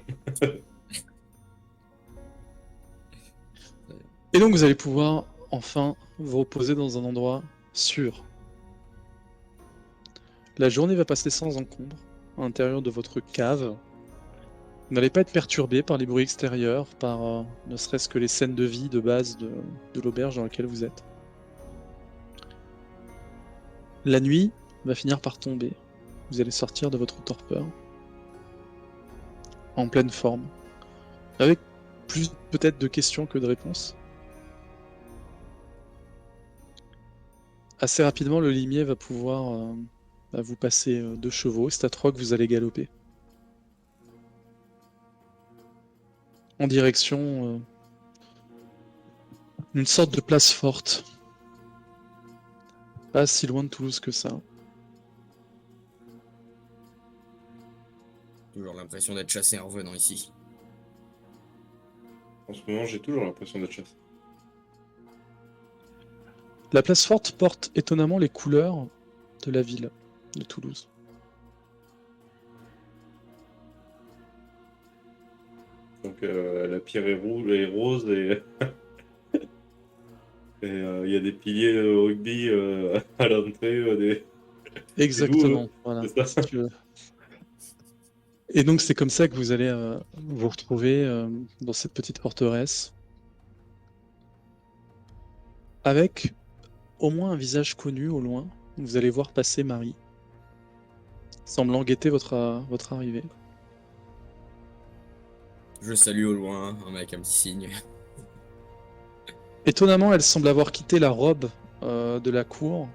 Et donc, vous allez pouvoir enfin vous reposer dans un endroit sûr. La journée va passer sans encombre à l'intérieur de votre cave. Vous n'allez pas être perturbé par les bruits extérieurs, par ne serait-ce que les scènes de vie de base de l'auberge dans laquelle vous êtes. La nuit va finir par tomber. Vous allez sortir de votre torpeur en pleine forme, avec plus peut-être de questions que de réponses. Assez rapidement, le limier va pouvoir vous passer 2 chevaux. C'est à 3 que vous allez galoper. En direction d'une sorte de place forte. Pas si loin de Toulouse que ça. Toujours l'impression d'être chassé en revenant ici. En ce moment, j'ai toujours l'impression d'être chassé. La place forte porte étonnamment les couleurs de la ville de Toulouse. Donc, la pierre est rouge et rose et... Et il y a des piliers de rugby à l'entrée. Exactement, voilà. C'est ça. Si tu veux. Et donc c'est comme ça que vous allez vous retrouver dans cette petite forteresse. Avec au moins un visage connu au loin. Vous allez voir passer Marie, semblant guetter votre arrivée. Je salue au loin, avec un petit signe. Étonnamment, elle semble avoir quitté la robe de la cour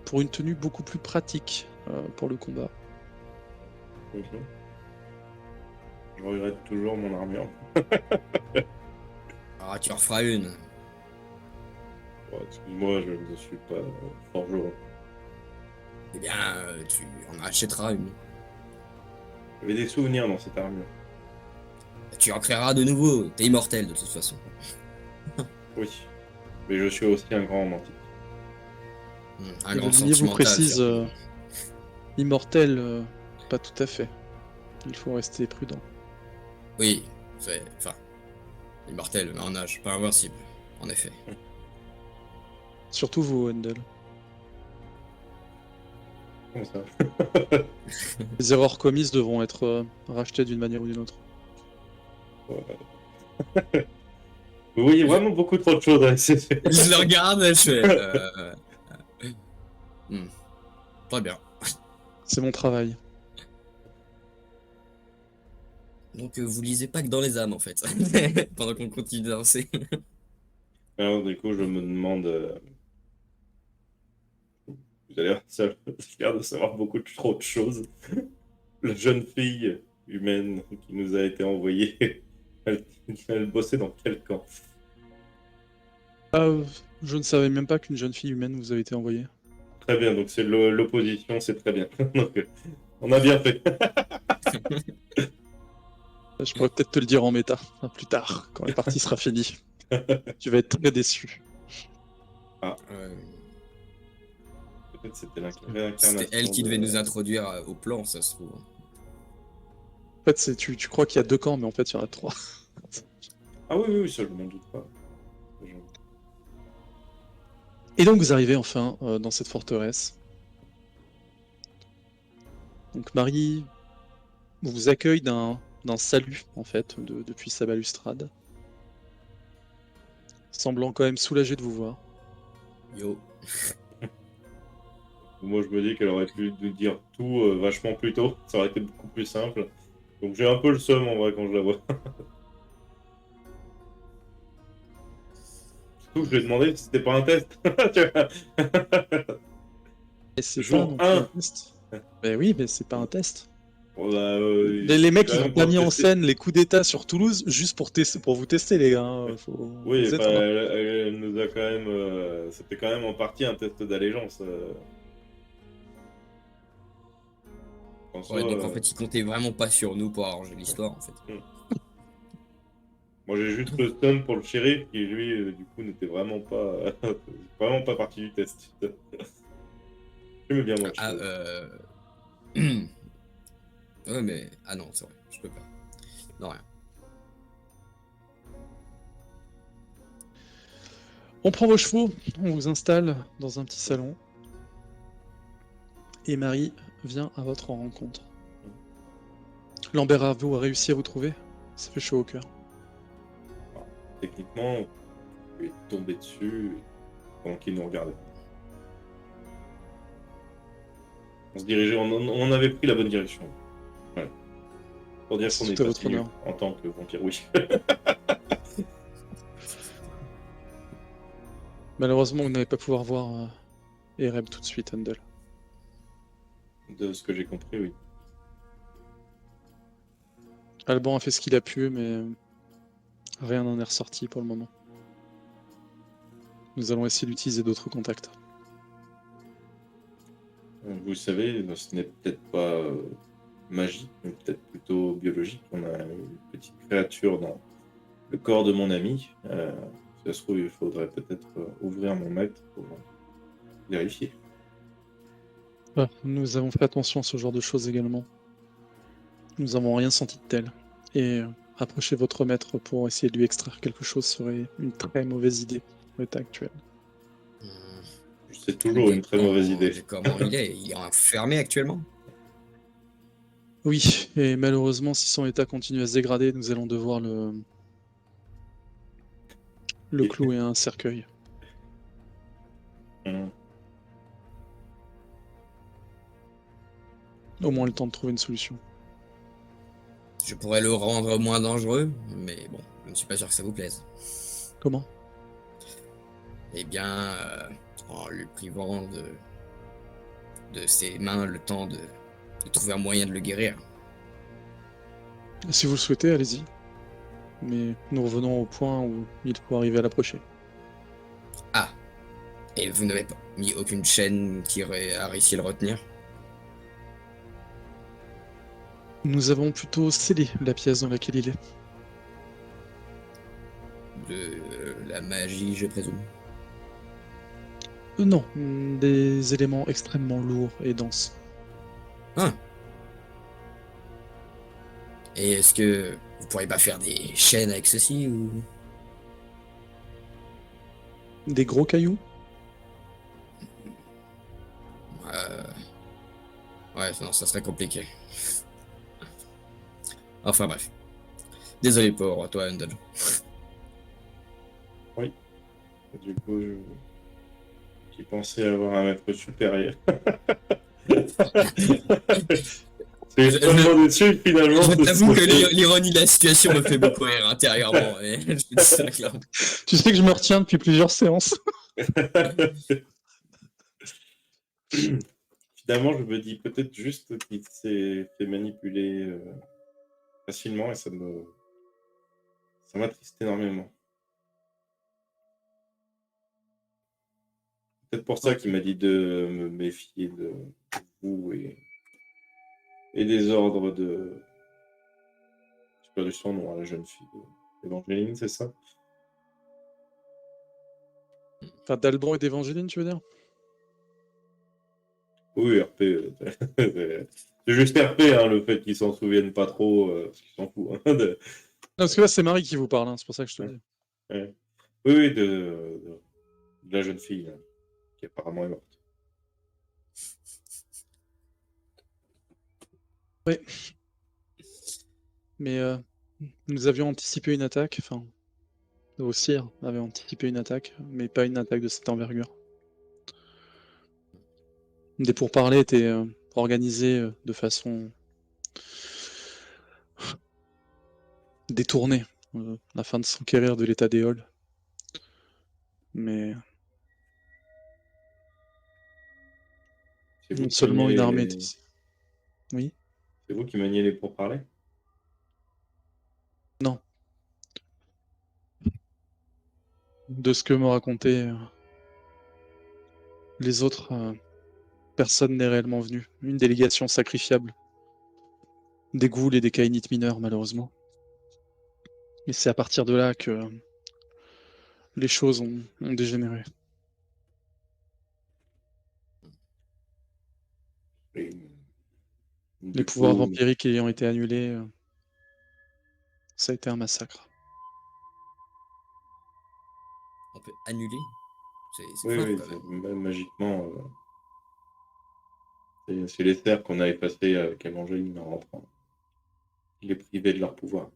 pour une tenue beaucoup plus pratique pour le combat. Mhm. Je regrette toujours mon armure. Ah, tu en feras une. Bon, excuse-moi, je ne suis pas forgeron. Eh bien, tu en achèteras une. J'avais des souvenirs dans cette armure. Tu en créeras de nouveau. T'es immortel de toute façon. Oui. Mais je suis aussi un grand romantique. Un Et le grand limier vous sentimental. précise surtout. immortel, pas tout à fait. Il faut rester prudent. Oui, c'est. Enfin. Immortel, mais en âge, pas invincible. En effet. Surtout vous, Wendell. Comme ça. Les erreurs commises devront être rachetées d'une manière ou d'une autre. Vous voyez vraiment beaucoup trop de choses avec ces... Je le regarde, je fais. Très bien. C'est mon travail. Donc vous lisez pas que dans les âmes en fait, pendant qu'on continue de danser. Alors, du coup, je me demande. Vous avez l'air de savoir beaucoup trop de choses. La jeune fille humaine qui nous a été envoyée, elle bossait dans quel camp? Ah, je ne savais même pas qu'une jeune fille humaine vous avait été envoyée. Très bien, donc c'est l'opposition, c'est très bien. Donc, on a bien fait. Je pourrais peut-être te le dire en méta, enfin, plus tard, quand la partie sera finie. Tu vas être très déçu. Euh, Peut-être c'était la réincarnation. C'était elle qui devait de- nous introduire au plan, ça se trouve. En fait, tu crois qu'il y a 2 camps, mais en fait, il y en a 3. Ah oui, oui, oui, ça je m'en doute pas. Et donc, vous arrivez enfin dans cette forteresse. Donc, Marie vous accueille d'un salut, en fait, depuis sa balustrade. Semblant quand même soulagée de vous voir. Yo. Moi je me dis qu'elle aurait pu nous dire tout vachement plus tôt, ça aurait été beaucoup plus simple. Donc j'ai un peu le seum en vrai quand je la vois. Surtout que je lui ai demandé si c'était pas un test. Tu vois. Et c'est Jour pas non plus un. un test. Mais oui, mais c'est pas un test. Bon, bah, Les mecs, quand ils même ont pas pas mis en testé. scène les coups d'état sur Toulouse juste pour vous tester, les gars. Hein. Faut Oui, vous enfin, éteindre. elle nous a quand même. C'était quand même en partie un test d'allégeance. En soi, Ouais, donc en fait, il comptait vraiment pas sur nous pour arranger l'histoire en fait. moi j'ai juste le stun pour le shérif qui lui, du coup, n'était vraiment pas, vraiment pas partie du test. J'aime bien moi. Ah, ouais, mais. Ah non, c'est vrai, je peux pas. Non, rien. On prend vos chevaux, on vous installe dans un petit salon. Et Marie vient à votre rencontre. Lambert a réussi à vous trouver? Ça fait chaud au cœur. Techniquement, je lui ai tombé dessus pendant qu'il nous regardait. On se dirigeait, on avait pris la bonne direction. Ouais. Pour dire C'est qu'on est tout à pas votre si nul honneur. en tant que vampire, oui. Malheureusement, vous n'allez pas pouvoir voir Ereb tout de suite, Handel. De ce que j'ai compris, oui. Alban a fait ce qu'il a pu, mais rien n'en est ressorti pour le moment. Nous allons essayer d'utiliser d'autres contacts. Vous savez, ce n'est peut-être pas magique, mais peut-être plutôt biologique. On a une petite créature dans le corps de mon ami. Si ça se trouve, il faudrait peut-être ouvrir mon maître pour vérifier. Ah, nous avons fait attention à ce genre de choses également. Nous n'avons rien senti de tel. Et approcher votre maître pour essayer de lui extraire quelque chose serait une très mauvaise idée à l'état actuel. C'est toujours une très mauvaise idée. Comment il est? Il est enfermé actuellement? Oui, et malheureusement, si son état continue à se dégrader, nous allons devoir le clouer à un cercueil. Au moins le temps de trouver une solution. Je pourrais le rendre moins dangereux, mais bon, je ne suis pas sûr que ça vous plaise. Comment? Eh bien, en lui privant de ses mains le temps de trouver un moyen de le guérir. Si vous le souhaitez, allez-y. Mais nous revenons au point où il faut arriver à l'approcher. Ah, et vous n'avez pas mis aucune chaîne qui a réussi à le retenir? Nous avons plutôt scellé la pièce dans laquelle il est. De la magie, je présume. Non, des éléments extrêmement lourds et denses. Ah. Et est-ce que vous pourriez pas faire des chaînes avec ceci ou... Des gros cailloux? Ouais, non, ça serait compliqué. Enfin bref. Désolé pour toi, Handel. Oui. Du coup, j'ai pensé avoir un maître supérieur. T'es Je, extrêmement déçu, finalement. je c'est t'avoue que ce l'ironie de la situation me fait beaucoup rire intérieurement. Et je te dis ça clairement. Tu sais que je me retiens depuis plusieurs séances. Finalement, je me dis peut-être juste qu'il s'est fait manipuler facilement et ça m'attriste énormément. Peut-être pour ça qu'il m'a dit de me méfier de vous et des ordres de... J'ai perdu son nom, la jeune fille Évangeline, c'est ça? Enfin, d'Alban et d'Évangeline, tu veux dire? Oui, RP. C'est juste RP, hein, le fait qu'ils s'en souviennent pas trop, parce qu'ils s'en foutent. Non, parce que là, c'est Marie qui vous parle, hein, c'est pour ça que je te le dis. Ouais. Oui, oui, de la jeune fille, là, qui apparemment est morte. Oui. Mais nous avions anticipé une attaque, enfin, nos sires avaient anticipé une attaque, mais pas une attaque de cette envergure. Des pourparlers étaient organisés de façon détournée, afin de s'enquérir de l'état des halls. Mais C'est vous non qui seulement maniez une armée les... était... Oui? C'est vous qui maniez les pourparlers? Non. De ce que me racontaient les autres, personne n'est réellement venu. Une délégation sacrifiable. Des ghouls et des kainites mineurs, malheureusement. Et c'est à partir de là que les choses ont dégénéré. Et, Les du pouvoirs coup, vampiriques ayant été annulés, ça a été un massacre. On peut annuler. C'est oui, fort oui, quand même. même magiquement, c'est les terres qu'on a effacées avec Évangeline en rentrant. Il est privé de leur pouvoir.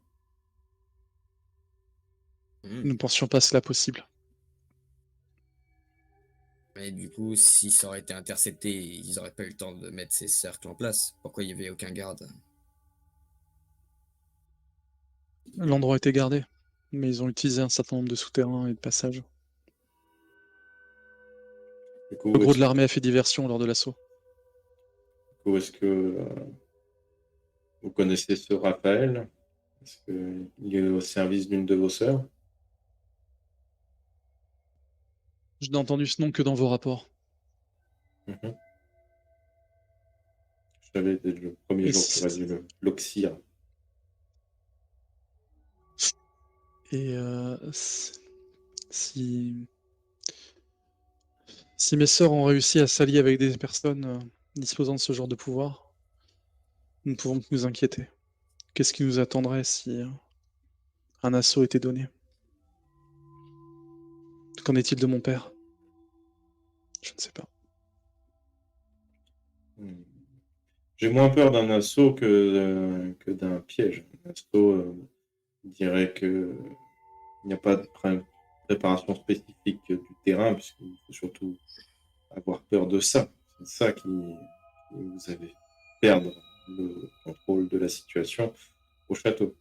Hmm. Nous ne pensions pas cela possible. Mais du coup, si ça aurait été intercepté, ils auraient pas eu le temps de mettre ces cercles en place. Pourquoi il y avait aucun garde? L'endroit était gardé, mais ils ont utilisé un certain nombre de souterrains et de passages. Du coup, Le gros de l'armée a fait diversion lors de l'assaut. est-ce que vous connaissez ce Raphaël? Est-ce qu'il est au service d'une de vos sœurs? Je n'ai entendu ce nom que dans vos rapports. Mhm. Je savais dès le premier Et jour qu'il aurait dû l'oxyre. Et si mes sœurs ont réussi à s'allier avec des personnes disposant de ce genre de pouvoir, nous ne pouvons que nous inquiéter. Qu'est-ce qui nous attendrait si un assaut était donné? Qu'en est-il de mon père? Je ne sais pas. J'ai moins peur d'un assaut que d'un piège. Un assaut, je dirais qu'il n'y a pas de préparation spécifique du terrain, puisqu'il faut surtout avoir peur de ça. C'est ça qui vous avez perdre le contrôle de la situation au château.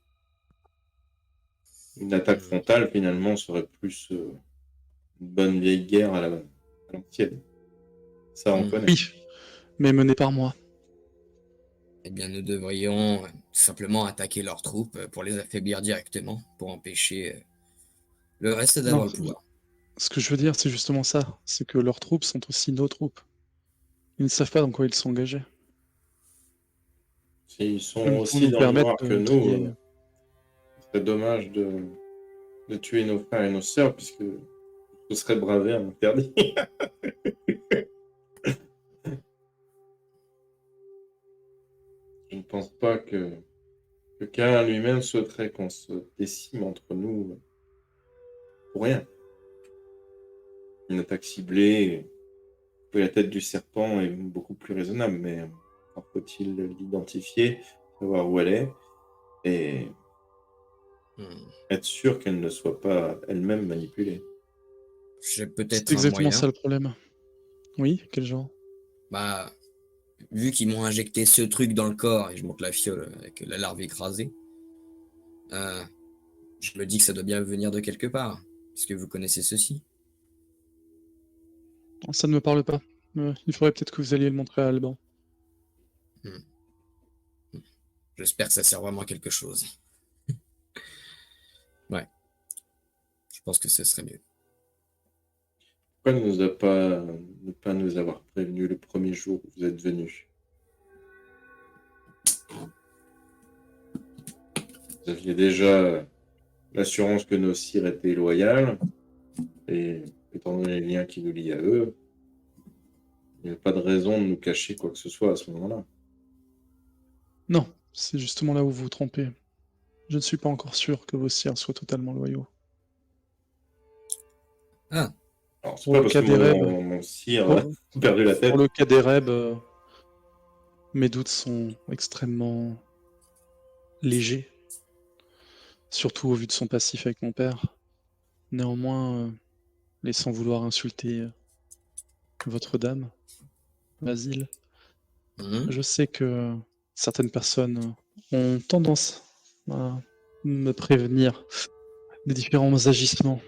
Une attaque frontale, finalement, serait plus une bonne vieille guerre à l'ancienne. Ça, on connaît. Oui, mais menée par moi. Eh bien, nous devrions simplement attaquer leurs troupes pour les affaiblir directement, pour empêcher le reste d'avoir Non, le pouvoir. ce que je veux dire, c'est justement ça. C'est que leurs troupes sont aussi nos troupes. Ils ne savent pas dans quoi ils sont engagés. S'ils sont Nous pouvons aussi nous dans le permettre noir que de nous, trier. ce serait dommage de tuer nos frères et nos sœurs, puisque ce serait braver un interdit. Je ne pense pas que Kain lui-même souhaiterait qu'on se décime entre nous pour rien. Une attaque ciblée, la tête du serpent est beaucoup plus raisonnable, mais encore faut-il l'identifier, savoir où elle est, et être sûr qu'elle ne soit pas elle-même manipulée. J'ai C'est peut-être un exactement moyen. ça le problème. Oui, quel genre? Bah, vu qu'ils m'ont injecté ce truc dans le corps, et je monte la fiole avec la larve écrasée, euh, je me dis que ça doit bien venir de quelque part. Est-ce que vous connaissez ceci? Ça ne me parle pas. Il faudrait peut-être que vous alliez le montrer à Alban. Hmm. J'espère que ça sert vraiment à quelque chose. Ouais, je pense que ce serait mieux. Pourquoi ne pas nous avoir prévenu le premier jour où vous êtes venu? Vous aviez déjà l'assurance que nos sires étaient loyaux, et étant donné les liens qui nous lient à eux, il n'y a pas de raison de nous cacher quoi que ce soit à ce moment-là. Non, c'est justement là où vous vous trompez. Je ne suis pas encore sûr que vos sires soient totalement loyaux. Ah, Alors, c'est Pour pas le parce cas que des Reb, mon sire pour, a perdu la pour tête. le cas des Reb, mes doutes sont extrêmement légers, surtout au vu de son passif avec mon père. Néanmoins, et sans vouloir insulter votre dame, Basile, mhm. je sais que certaines personnes ont tendance à me prévenir des différents agissements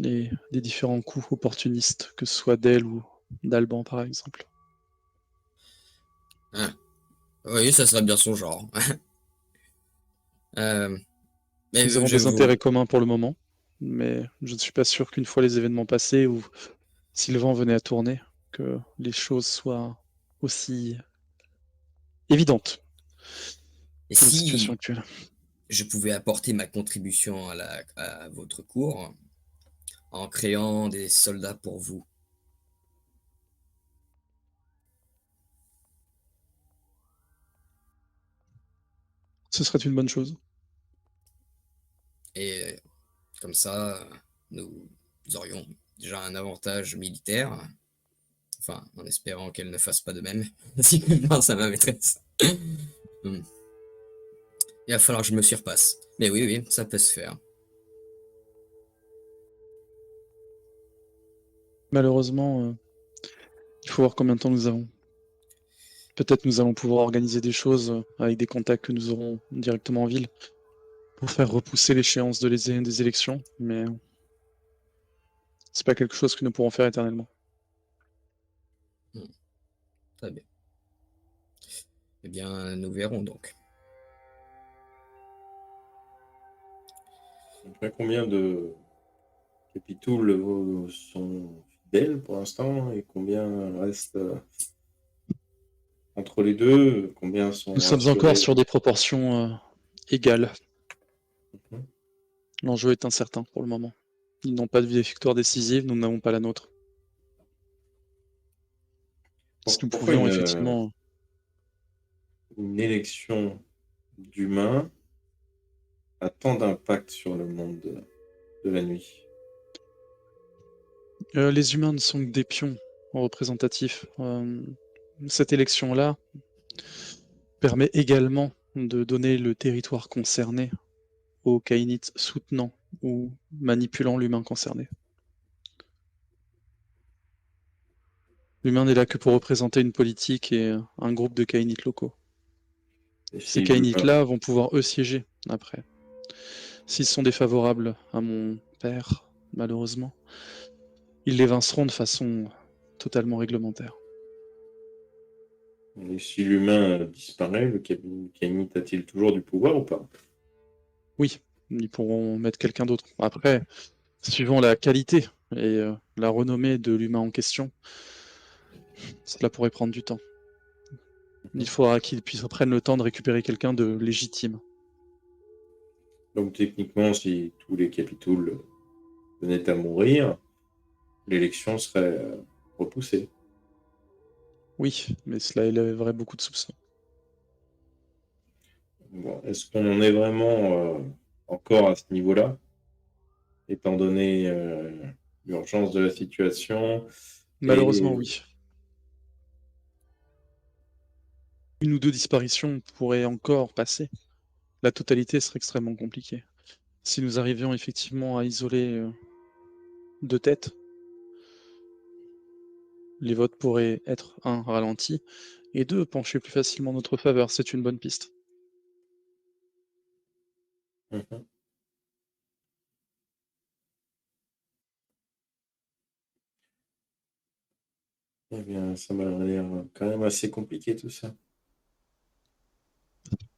et des différents coups opportunistes, que ce soit d'elle ou d'Alban par exemple. Ah. Oui, ça serait bien son genre. Euh, mais Nous avons je des vous... intérêts communs pour le moment, mais je ne suis pas sûr qu'une fois les événements passés ou si le vent venait à tourner, que les choses soient aussi évidentes Et que la situation si actuelle. je pouvais apporter ma contribution à votre cours en créant des soldats pour vous? Ce serait une bonne chose. Et comme ça, nous aurions déjà un avantage militaire, enfin, en espérant qu'elle ne fasse pas de même, si elle pense à ma maîtresse. Hmm. Il va falloir que je me surpasse. Mais oui, oui, ça peut se faire. Malheureusement, il faut voir combien de temps nous avons. Peut-être nous allons pouvoir organiser des choses avec des contacts que nous aurons directement en ville pour faire repousser l'échéance des élections, mais c'est pas quelque chose que nous pourrons faire éternellement. Hmm. Très bien. Eh bien, nous verrons donc. Après, combien de capitouls sont fidèles pour l'instant et combien restent entre les deux? Combien Nous sont sommes encore assurés? sur des proportions égales. Mhm. L'enjeu est incertain pour le moment. Ils n'ont pas de victoire décisive, nous n'avons pas la nôtre. Si nous Pourquoi pouvions effectivement... une élection d'humains a tant d'impact sur le monde de la nuit? les humains ne sont que des pions représentatifs. Cette élection-là permet également de donner le territoire concerné aux Kainites soutenant ou manipulant l'humain concerné. L'humain n'est là que pour représenter une politique et un groupe de Kainites locaux. Et Ces si l'humain, Kainites-là vont pouvoir eux siéger après. S'ils sont défavorables à mon père, malheureusement, ils l'évinceront de façon totalement réglementaire. et si l'humain disparaît, le Kainit a-t-il toujours du pouvoir ou pas? Oui, ils pourront mettre quelqu'un d'autre. Après, suivant la qualité et la renommée de l'humain en question, cela pourrait prendre du temps. Il faudra qu'ils prennent le temps de récupérer quelqu'un de légitime. Donc techniquement, si tous les capitouls venaient à mourir, l'élection serait repoussée. Oui, mais cela élèverait beaucoup de soupçons. Bon, est-ce qu'on en est vraiment encore à ce niveau-là, étant donné l'urgence de la situation Malheureusement, et oui. Une ou deux disparitions pourraient encore passer. La totalité serait extrêmement compliquée. Si nous arrivions effectivement à isoler deux têtes, les votes pourraient être, un, ralentis, et 2 pencher plus facilement en notre faveur. C'est une bonne piste. Mhm. Eh bien, ça m'a l'air quand même assez compliqué tout ça.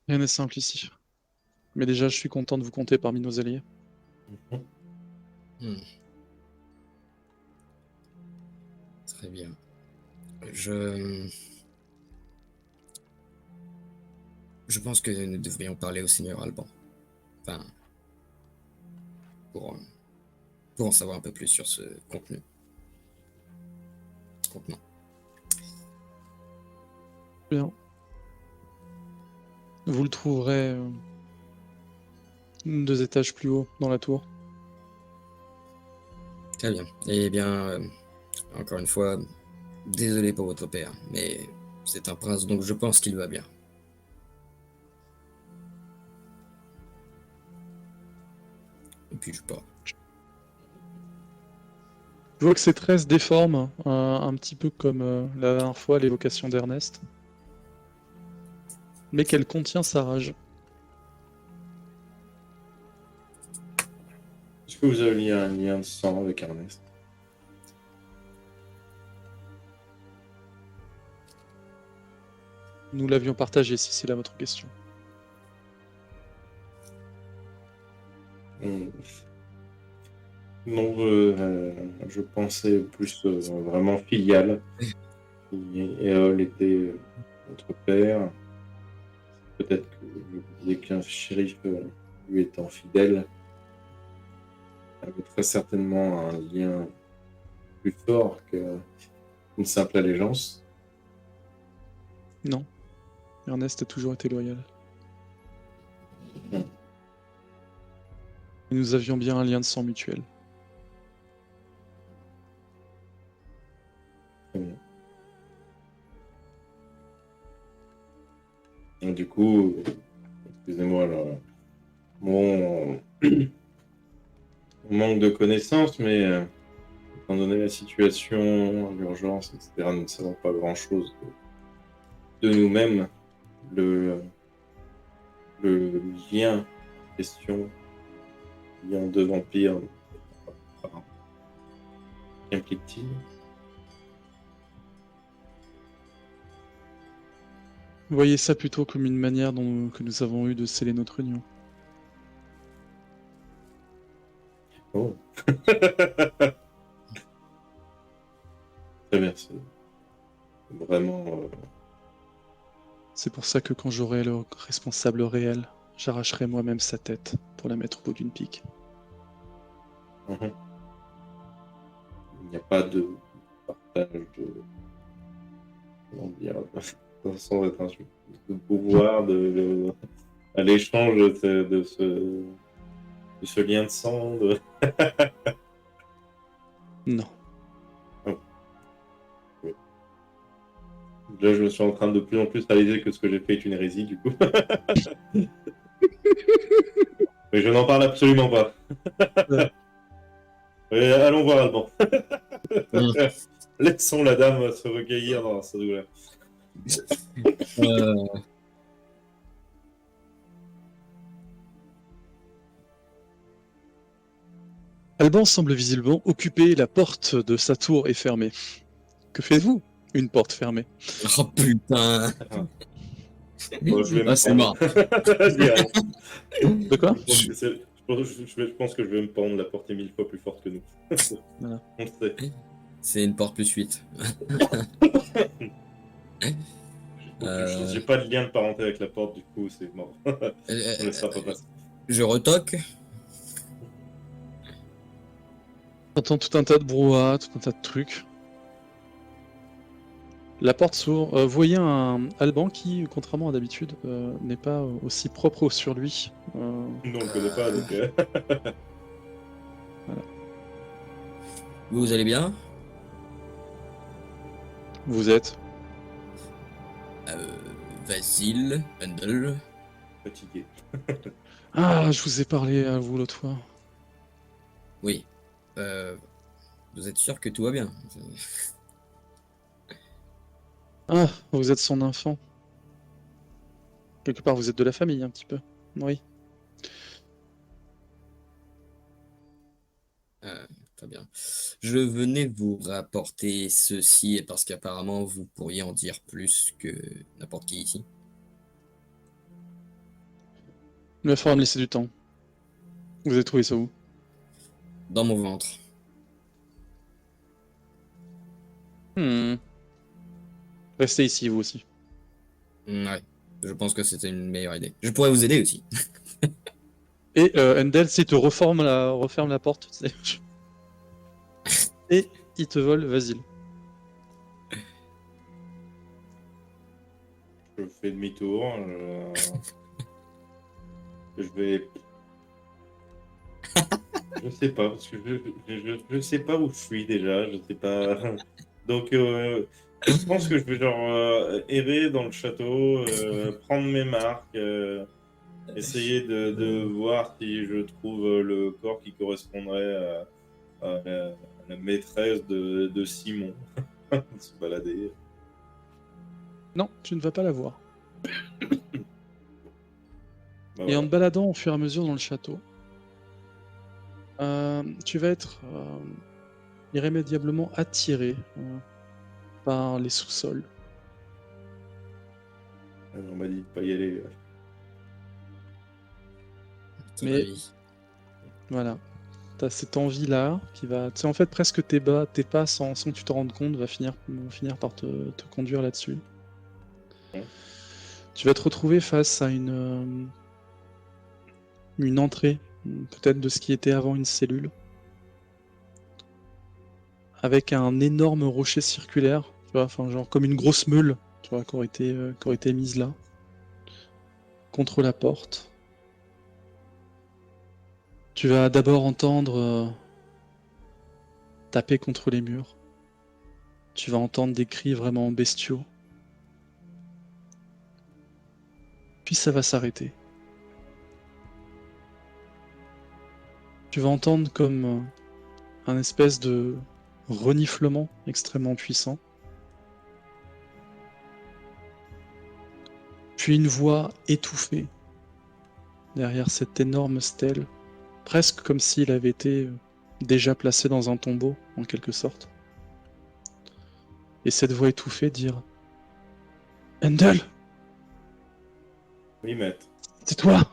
Rien n'est simple ici. Mais déjà, je suis content de vous compter parmi nos alliés. Mhm. Hmm, très bien. Je... Je pense que nous devrions parler au seigneur Alban. Enfin, pour, euh, pour en savoir un peu plus sur ce contenant. Bien. Vous le trouverez 2 étages plus haut dans la tour. Très bien. Eh bien, encore une fois, désolé pour votre père, mais c'est un prince, donc je pense qu'il va bien. Et puis je pars. Je vois que ses traits se déforment, un petit peu comme la dernière fois l'évocation d'Ernest, mais qu'elle contient sa rage. Est-ce que vous avez un lien de sang avec Ernest? Nous l'avions partagé, si c'est là votre question. Hmm. Non, je pensais plus vraiment filial. Et Eol était notre père. Peut-être que je me disais qu'un shérif lui étant fidèle avait très certainement un lien plus fort qu'une simple allégeance. Non, Ernest a toujours été loyal. Hmm. Et nous avions bien un lien de sang mutuel. Très bien. Et du coup, excusez-moi, mon manque de connaissances, mais étant donné la situation, l'urgence, etc., nous ne savons pas grand-chose de nous-mêmes. Le, le lien en question, lien de vampire, qu'implique-t-il? Voyez ça plutôt comme une manière que nous avons eue de sceller notre union. Oh. Très bien, c'est vraiment. C'est pour ça que quand j'aurai le responsable réel, j'arracherai moi-même sa tête pour la mettre au bout d'une pique. Mhm. Il n'y a pas de partage de. Comment dire? Sans être insulté, de pouvoir, à l'échange de ce lien de sang. Non. Oh. Oui. Là, je me suis en train de plus en plus réaliser que ce que j'ai fait est une hérésie, du coup. Mais je n'en parle absolument pas. Ouais. Allons voir Alban. Hmm. Laissons la dame se recueillir dans sa douleur. Euh, Alban semble visiblement occupé, la porte de sa tour est fermée. Que faites-vous? Une porte fermée. Oh putain. Bon, je vais me Ah, c'est pendre. mort. Je dis rien. De quoi? Je pense que je vais me pendre. La porte est 1000 fois plus forte que nous. Voilà. On le sait. C'est une porte plus 8. J'ai pas de lien de parenté avec la porte, du coup, c'est mort. On ne laissera pas passer. Je retoque. T'entends tout un tas de brouhaha, tout un tas de trucs. La porte s'ouvre. Vous voyez un Alban qui, contrairement à d'habitude, n'est pas aussi propre sur lui. Nous, on le connaît pas, donc. Vous allez bien? Vous êtes? Vasile, Handel. Fatigué. Ah, je vous ai parlé à vous l'autre fois. Oui. Vous êtes sûr que tout va bien? Ah, vous êtes son enfant. Quelque part, vous êtes de la famille, un petit peu. Oui. Très bien. Je venais vous rapporter ceci parce qu'apparemment vous pourriez en dire plus que n'importe qui ici. Il va falloir me laisser du temps. Vous avez trouvé ça où? Dans mon ventre. Restez ici, vous aussi. Ouais, je pense que c'était une meilleure idée. Je pourrais vous aider aussi. Et Endel, s'il te referme la porte, tu sais. Et il te vole Vasile. Je fais demi-tour. Je vais. Je sais pas, parce que je sais pas où je suis déjà, je sais pas. Donc, je pense que je vais genre errer dans le château, prendre mes marques, essayer de voir si je trouve le corps qui correspondrait à la maîtresse de Simon. Se balader. Non, tu ne vas pas la voir. Bah, Et en voilà. te baladant au fur et à mesure dans le château, tu vas être irrémédiablement attiré par les sous-sols. On m'a dit de pas y aller. Ton Mais avis. voilà, t'as cette envie-là qui va, tu sais, en fait, presque tes pas sans que tu te rendes compte, vont finir par te conduire là-dessus. Ouais. Tu vas te retrouver face à une entrée, peut-être de ce qui était avant une cellule, avec un énorme rocher circulaire, tu vois, enfin, genre comme une grosse meule, tu vois, qui aurait été mise là, contre la porte. Tu vas d'abord entendre taper contre les murs. Tu vas entendre des cris vraiment bestiaux. Puis ça va s'arrêter. Tu vas entendre comme un espèce de reniflement extrêmement puissant. Puis une voix étouffée derrière cette énorme stèle, presque comme s'il avait été déjà placé dans un tombeau, en quelque sorte. Et cette voix étouffée dire « Endel, Oui, maître. c'est toi !»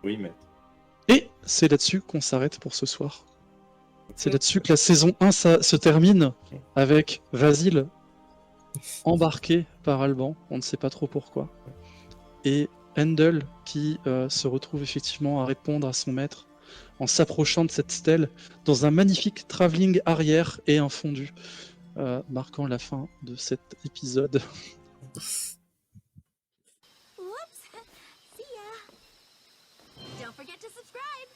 Oui, maître. Et c'est là-dessus qu'on s'arrête pour ce soir. C'est là-dessus que la saison 1 se termine avec Vasile embarqué par Alban, on ne sait pas trop pourquoi, et Endel qui se retrouve effectivement à répondre à son maître en s'approchant de cette stèle dans un magnifique travelling arrière et un fondu, marquant la fin de cet épisode. Whoops! See ya! Don't forget to subscribe!